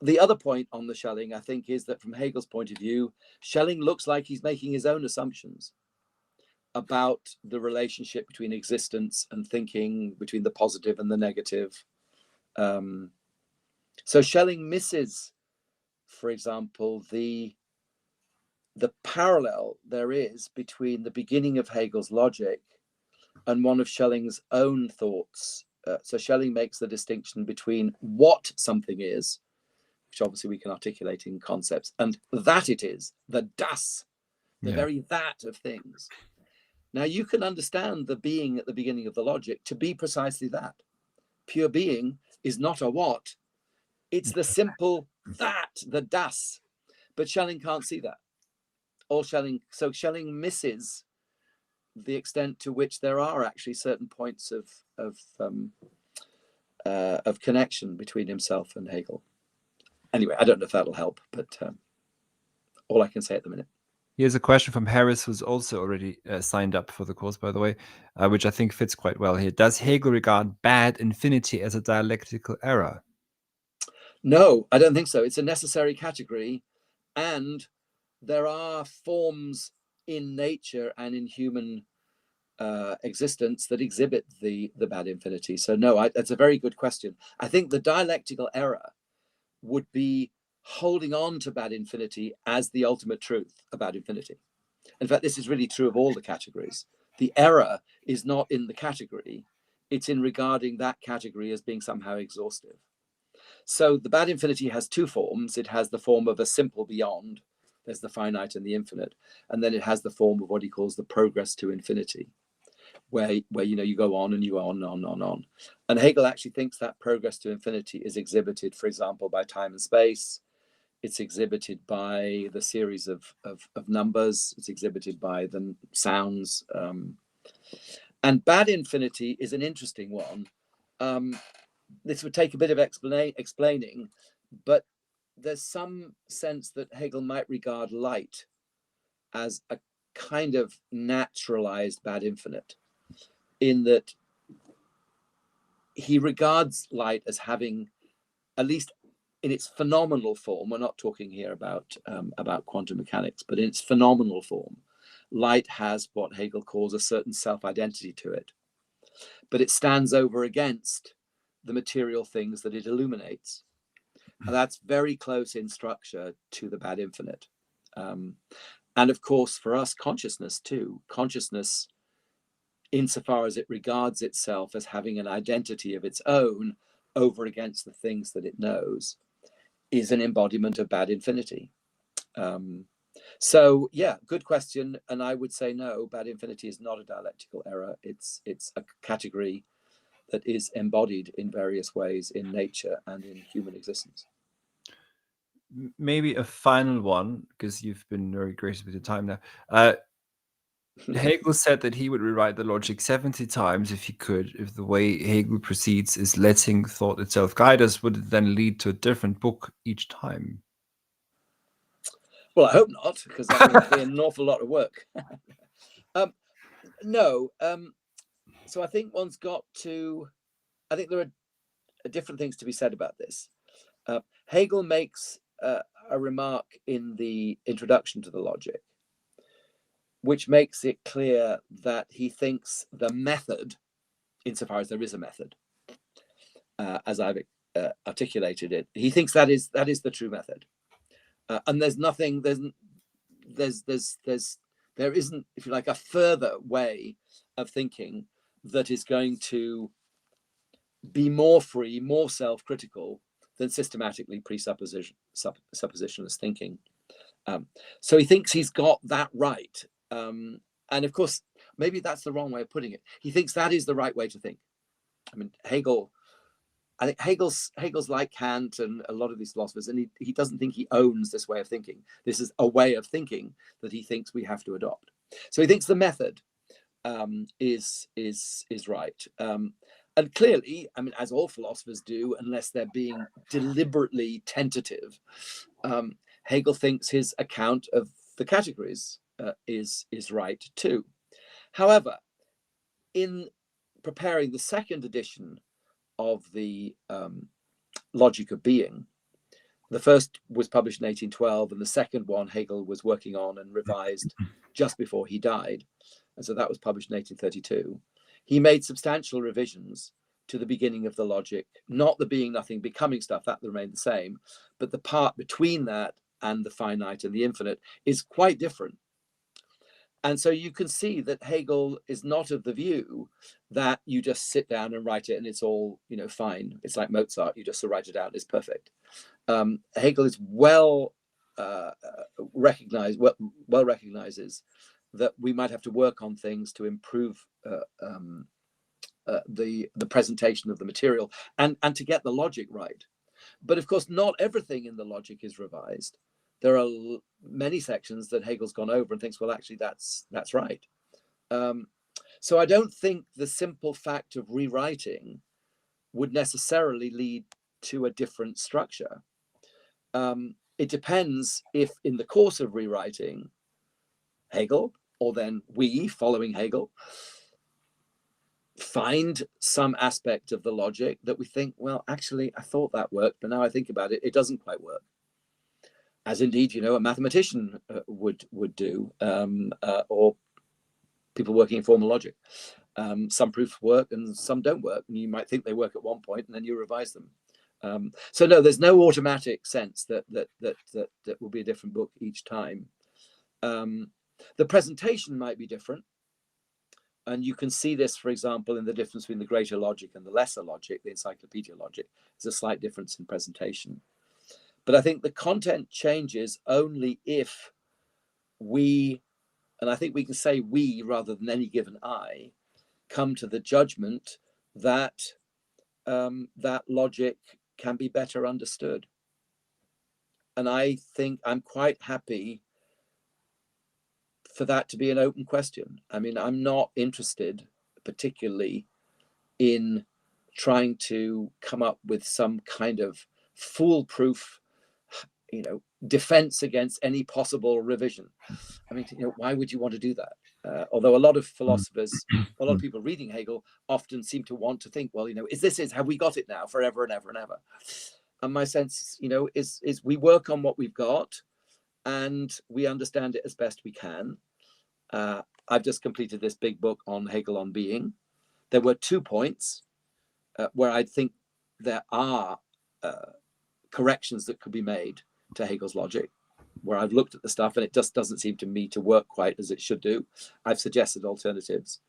The other point on the Schelling, I think, is that from Hegel's point of view, Schelling looks like he's making his own assumptions about the relationship between existence and thinking, between the positive and the negative. So Schelling misses, for example, the parallel there is between the beginning of Hegel's logic and one of Schelling's own thoughts. So Schelling makes the distinction between what something is, which obviously we can articulate in concepts, and that it is, the das, the very that of things. Now, you can understand the being at the beginning of the logic to be precisely that. Pure being is not a what, it's the simple that, the das. But Schelling can't see that. So Schelling misses the extent to which there are actually certain points of connection between himself and Hegel. Anyway, I don't know if that'll help, but all I can say at the minute. Here's a question from Harris, who's also already signed up for the course, by the way, which I think fits quite well here. Does Hegel regard bad infinity as a dialectical error? No, I don't think so. It's a necessary category, and there are forms in nature and in human existence that exhibit the bad infinity. So no, that's a very good question. I think the dialectical error would be holding on to bad infinity as the ultimate truth about infinity. In fact, this is really true of all the categories. The error is not in the category, it's in regarding that category as being somehow exhaustive. So the bad infinity has two forms. It has the form of a simple beyond, there's the finite and the infinite, and then it has the form of what he calls the progress to infinity, where you go on and you go on. And Hegel actually thinks that progress to infinity is exhibited, for example, by time and space. It's exhibited by the series of numbers. It's exhibited by the sounds. And bad infinity is an interesting one. This would take a bit of explaining, but there's some sense that Hegel might regard light as a kind of naturalized bad infinite, in that he regards light as having, at least in its phenomenal form, we're not talking here about quantum mechanics, but in its phenomenal form, light has what Hegel calls a certain self-identity to it, but it stands over against the material things that it illuminates. And that's very close in structure to the bad infinite. And of course, for us, consciousness too. Consciousness, insofar as it regards itself as having an identity of its own over against the things that it knows, is an embodiment of bad infinity. So yeah, good question. And I would say no, bad infinity is not a dialectical error. It's a category that is embodied in various ways in nature and in human existence. Maybe a final one, because you've been very gracious with your time now. Hegel said that he would rewrite the logic 70 times if he could. If the way Hegel proceeds is letting thought itself guide us, would it then lead to a different book each time? Well, I hope not, because that would be an awful lot of work. No. So I think one's got to, I think there are different things to be said about this. Hegel makes a remark in the introduction to the logic, which makes it clear that he thinks the method, insofar as there is a method, as I've articulated it, he thinks that is the true method, and there's nothing, there isn't, if you like, a further way of thinking that is going to be more free, more self-critical than systematically presuppositionless thinking. So he thinks he's got that right. And of course, maybe that's the wrong way of putting it. He thinks that is the right way to think. I mean, I think Hegel's like Kant and a lot of these philosophers, and he doesn't think he owns this way of thinking. This is a way of thinking that he thinks we have to adopt. So he thinks the method is right. And clearly, I mean, as all philosophers do, unless they're being deliberately tentative, Hegel thinks his account of the categories is right too. However, in preparing the second edition of the Logic of Being, the first was published in 1812, and the second one Hegel was working on and revised just before he died. And so that was published in 1832. He made substantial revisions to the beginning of the logic, not the being, nothing, becoming stuff, that remained the same, but the part between that and the finite and the infinite is quite different. And so you can see that Hegel is not of the view that you just sit down and write it and it's all, fine. It's like Mozart, you just write it out, it's perfect. Hegel is well recognizes that we might have to work on things to improve the presentation of the material and to get the logic right. But of course, not everything in the logic is revised. There are many sections that Hegel's gone over and thinks, well, actually, that's right. So I don't think the simple fact of rewriting would necessarily lead to a different structure. It depends if in the course of rewriting Hegel, or then we, following Hegel, find some aspect of the logic that we think, well, actually, I thought that worked, but now I think about it, it doesn't quite work. As indeed, a mathematician would do, or people working in formal logic. Some proofs work and some don't work, and you might think they work at one point, and then you revise them. So no, there's no automatic sense that will be a different book each time. The presentation might be different, and you can see this, for example, in the difference between the greater logic and the lesser logic, the encyclopedia logic. There's a slight difference in presentation. But I think the content changes only if we, and I think we can say we rather than any given I, come to the judgment that that logic can be better understood. And I think I'm quite happy for that to be an open question. I mean, I'm not interested particularly in trying to come up with some kind of foolproof, defense against any possible revision. I mean, why would you want to do that? Although a lot of philosophers, a lot of people reading Hegel often seem to want to think, well, have we got it now forever and ever and ever? And my sense, is we work on what we've got and we understand it as best we can. I've just completed this big book on Hegel on being. There were 2 points where I think there are corrections that could be made to Hegel's logic, where I've looked at the stuff and it just doesn't seem to me to work quite as it should do. I've suggested alternatives,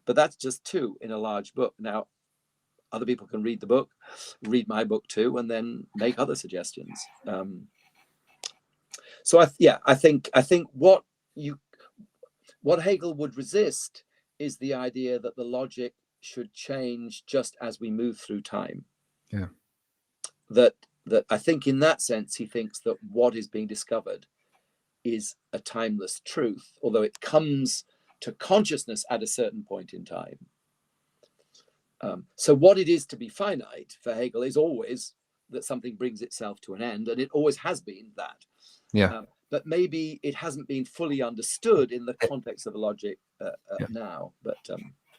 but that's just 2 in a large book. Now, other people can read the book, read my book too, and then make other suggestions. So I think what Hegel would resist is the idea that the logic should change just as we move through time. Yeah. That I think in that sense, he thinks that what is being discovered is a timeless truth, although it comes to consciousness at a certain point in time. So what it is to be finite for Hegel is always that something brings itself to an end, and it always has been that. Yeah. But maybe it hasn't been fully understood in the context of the logic now. But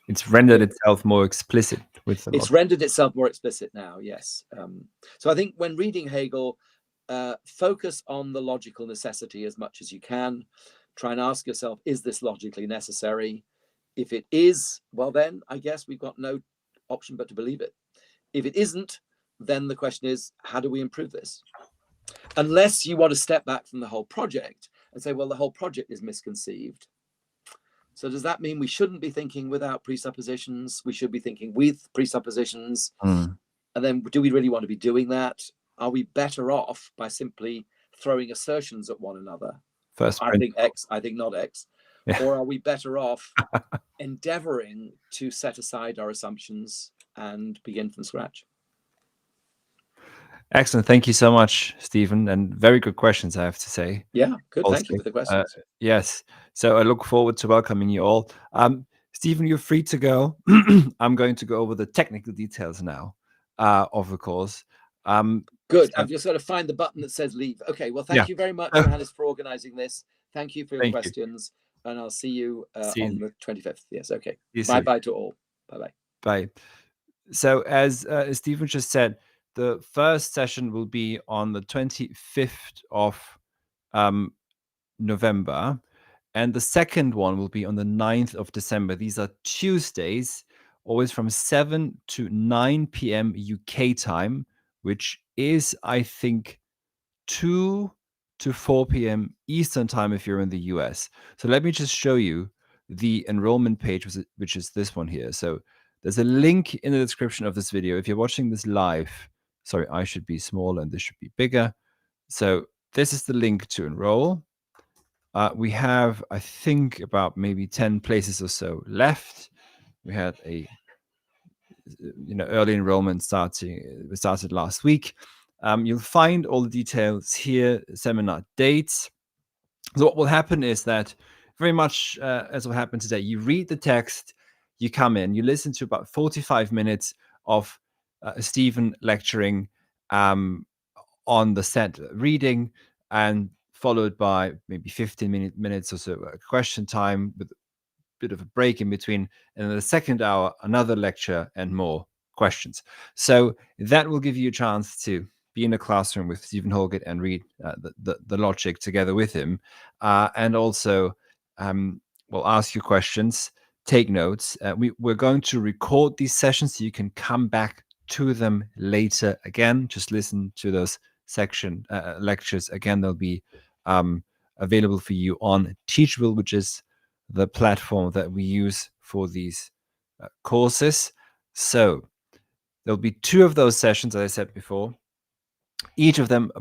it's rendered itself more explicit with the it's rendered itself more explicit now, yes. So I think when reading Hegel, focus on the logical necessity as much as you can. Try and ask yourself, is this logically necessary? If it is, well, then I guess we've got no option but to believe it. If it isn't, then the question is, how do we improve this? Unless you want to step back from the whole project and say, well, the whole project is misconceived. So does that mean we shouldn't be thinking without presuppositions? We should be thinking with presuppositions. And then do we really want to be doing that? Are we better off by simply throwing assertions at one another? First, I think X, I think not X. Yeah. Or are we better off endeavoring to set aside our assumptions and begin from scratch? Excellent. Thank you so much, Stephen. And very good questions, I have to say. Yeah, good. Also, thank you for the questions. Yes. So I look forward to welcoming you all. Stephen, you're free to go. I'm going to go over the technical details now of the course. Good. I've just got to find the button that says leave. Okay. Well, thank you very much, Johannes, for organizing this. Thank you for your questions. And I'll see you on the 25th. Yes. Okay. Bye-bye to all. Bye-bye. Bye. So as Stephen just said, the first session will be on the 25th of November. And the second one will be on the 9th of December. These are Tuesdays, always from 7 to 9 p.m. UK time, which is, I think, 2 to 4 p.m. Eastern time if you're in the US. So let me just show you the enrollment page, which is this one here. So there's a link in the description of this video. If you're watching this live, sorry, I should be smaller and this should be bigger. So this is the link to enroll. We have, I think, about maybe 10 places or so left. We had a early enrollment started last week. You'll find all the details here, seminar dates. So what will happen is that very much as will happen today, you read the text, you come in, you listen to about 45 minutes of Stephen lecturing on the set reading, and followed by maybe 15 minutes or so question time with a bit of a break in between. And in the second hour, another lecture and more questions. So that will give you a chance to be in a classroom with Stephen Houlgate and read the logic together with him. And also, we'll ask you questions, take notes. We're going to record these sessions so you can come back to them later again. Just listen to those lectures again. They'll be available for you on Teachable, which is the platform that we use for these courses. So there'll be 2 of those sessions, as I said before, each of them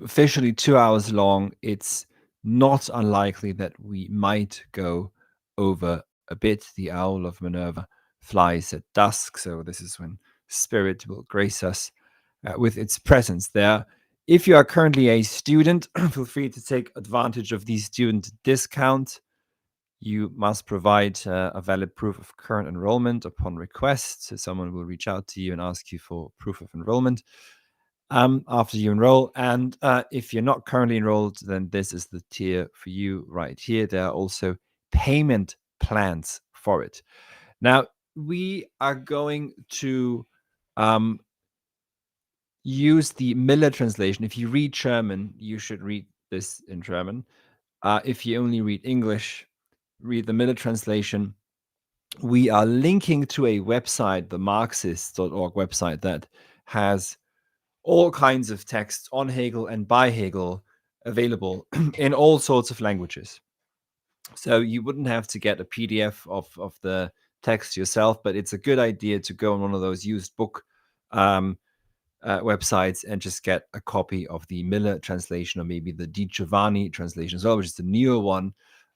officially 2 hours long. It's not unlikely that we might go over a bit. The owl of Minerva flies at dusk, so this is when Spirit will grace us with its presence there. If you are currently a student, feel free to take advantage of the student discount. You must provide a valid proof of current enrollment upon request. So someone will reach out to you and ask you for proof of enrollment after you enroll. And if you're not currently enrolled, then this is the tier for you right here. There are also payment plans for it. Now, we are going to use the Miller translation. If you read German, you should read this in German. If you only read English, read the Miller translation. We are linking to a website, the Marxist.org website, that has all kinds of texts on Hegel and by Hegel available in all sorts of languages. So you wouldn't have to get a PDF of the text yourself, but it's a good idea to go on one of those used book websites and just get a copy of the Miller translation, or maybe the Di Giovanni translation as well, which is the newer one.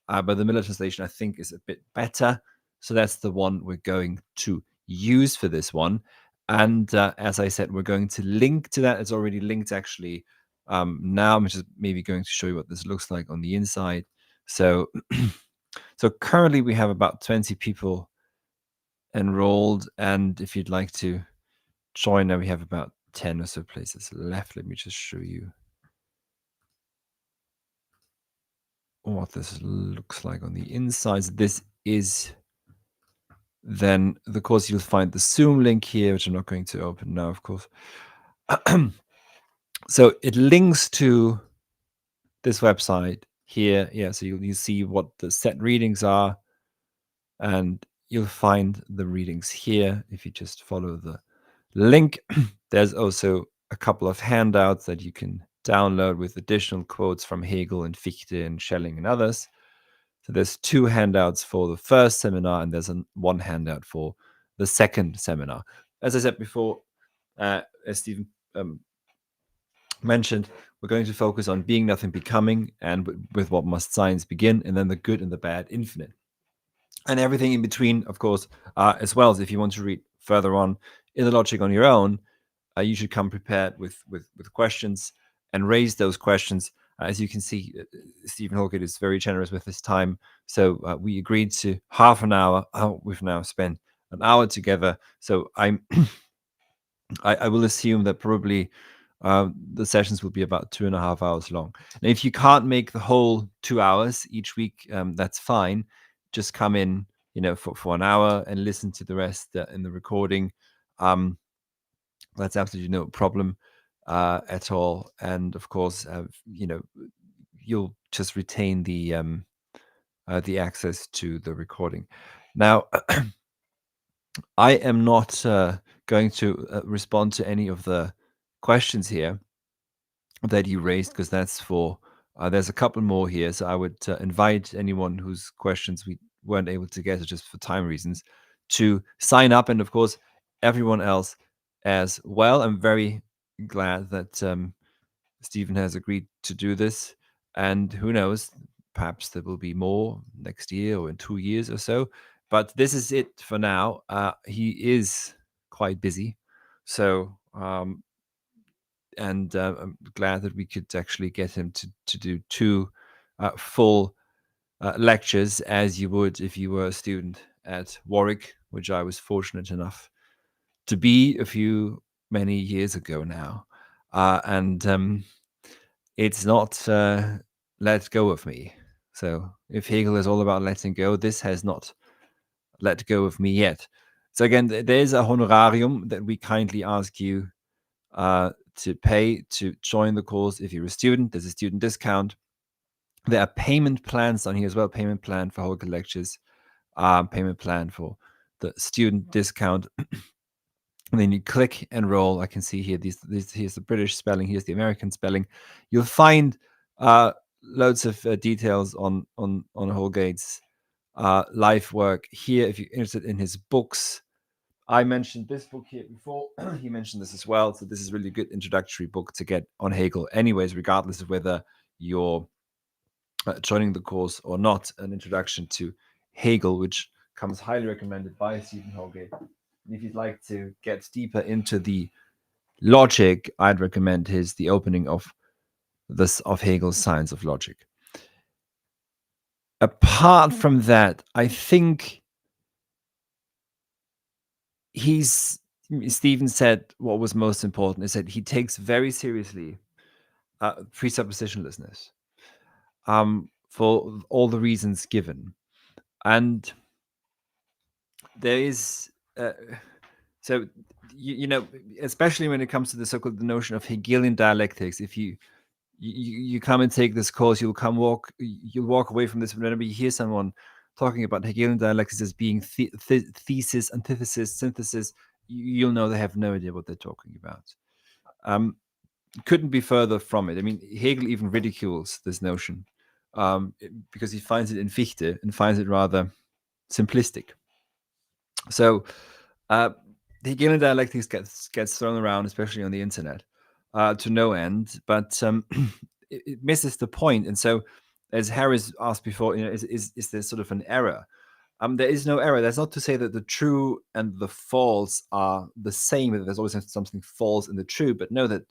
But the Miller translation, I think, is a bit better. So that's the one we're going to use for this one. And as I said, we're going to link to that. It's already linked, actually. Now I'm just maybe going to show you what this looks like on the inside. So So currently we have about 20 people enrolled, and if you'd like to join, now we have about 10 or so places left. Let me just show you what this looks like on the inside. So this is then the course. You'll find the Zoom link here, which I'm not going to open now, of course. So it links to this website here. Yeah, so you see what the set readings are, and you'll find the readings here if you just follow the link. There's also a couple of handouts that you can download with additional quotes from Hegel and Fichte and Schelling and others. So there's 2 handouts for the first seminar, and there's one handout for the second seminar. As I said before, as Stephen mentioned, we're going to focus on being, nothing, becoming, and with what must science begin, and then the good and the bad, infinite. And everything in between, of course, as well. As if you want to read further on in the logic on your own, you should come prepared with questions and raise those questions. As you can see, Stephen Houlgate is very generous with his time. So we agreed to half an hour. We've now spent an hour together. So I will assume that probably the sessions will be about 2.5 hours long. And if you can't make the whole 2 hours each week, that's fine. Just come in, for an hour and listen to the rest in the recording. That's absolutely no problem at all. And of course, you'll just retain the access to the recording. Now, I am not going to respond to any of the questions here that you raised, because that's for there's a couple more here. So I would invite anyone whose questions we weren't able to get, just for time reasons, to sign up, and of course everyone else as well. I'm very glad that Stephen has agreed to do this, and who knows, perhaps there will be more next year or in 2 years or so. But this is it for now. He is quite busy, so and I'm glad that we could actually get him to do 2 full lectures, as you would if you were a student at Warwick, which I was fortunate enough to be many years ago now. And it's not let go of me. So if Hegel is all about letting go, this has not let go of me yet. So again, there's a honorarium that we kindly ask you to pay to join the course. If you're a student, there's a student discount. There are payment plans on here as well. Payment plan for Hegel lectures, payment plan for the student discount. And then you click enroll. I can see here here's the British spelling, here's the American spelling. You'll find loads of details on Houlgate's life work here. If you're interested in his books, I mentioned this book here before. He mentioned this as well. So this is really a good introductory book to get on Hegel anyways, regardless of whether you're joining the course or not. An introduction to Hegel, which comes highly recommended by Stephen Houlgate. And if you'd like to get deeper into the logic, I'd recommend the opening of Hegel's Science of Logic. Apart from that, I think Stephen said what was most important is that he takes very seriously presuppositionlessness for all the reasons given. And there is so especially when it comes to the so-called the notion of Hegelian dialectics. If you come and take this course, you'll walk away from this whenever you hear someone talking about Hegelian dialectics as being thesis, antithesis, synthesis, you'll know they have no idea what they're talking about. Couldn't be further from it. I mean, Hegel even ridicules this notion because he finds it in Fichte and finds it rather simplistic. So the Hegelian dialectics gets thrown around, especially on the internet, to no end, but it misses the point. And so, as Harris asked before, is there sort of an error? There is no error. That's not to say that the true and the false are the same, that there's always something false in the true, but know that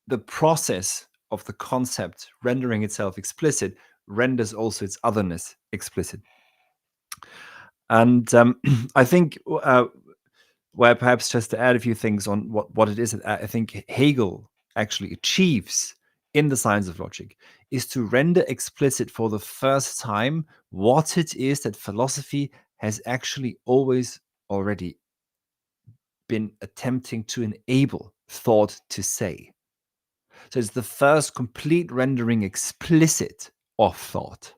the process of the concept rendering itself explicit renders also its otherness explicit. And I think where perhaps just to add a few things on what it is, I think Hegel actually achieves in the science of logic is to render explicit for the first time what it is that philosophy has actually always already been attempting to enable thought to say. So it's the first complete rendering explicit of thought.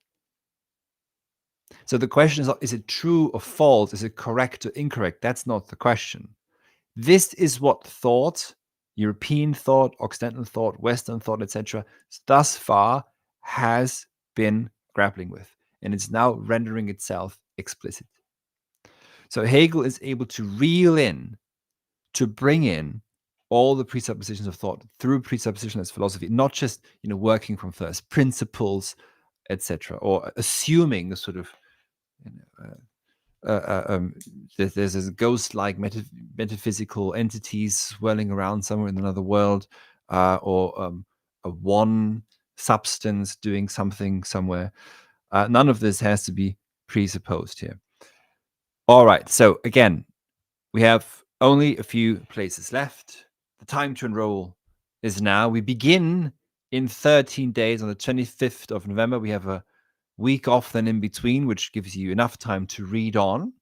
So the question is it true or false? Is it correct or incorrect? That's not the question. This is what thought, European thought, Occidental thought, Western thought, etc., thus far has been grappling with. And it's now rendering itself explicit. So Hegel is able to reel in, to bring in all the presuppositions of thought through presuppositionless philosophy, not just working from first principles, etc., or assuming a sort of there's this ghost-like metaphysical entities swirling around somewhere in another world, or a one substance doing something somewhere. None of this has to be presupposed here. All right, so again, we have only a few places left. The time to enroll is now. We begin in 13 days on the 25th of November. We have a week off then in between, which gives you enough time to read on.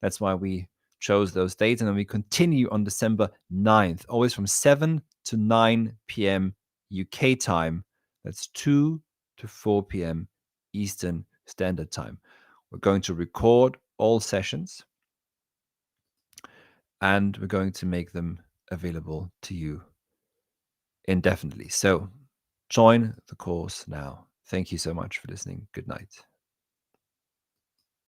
That's why we chose those dates. And then we continue on December 9th, always from 7 to 9 p.m. UK time. That's 2 to 4 p.m. Eastern Standard Time. We're going to record all sessions, and we're going to make them available to you indefinitely. So join the course now. Thank you so much for listening. Good night.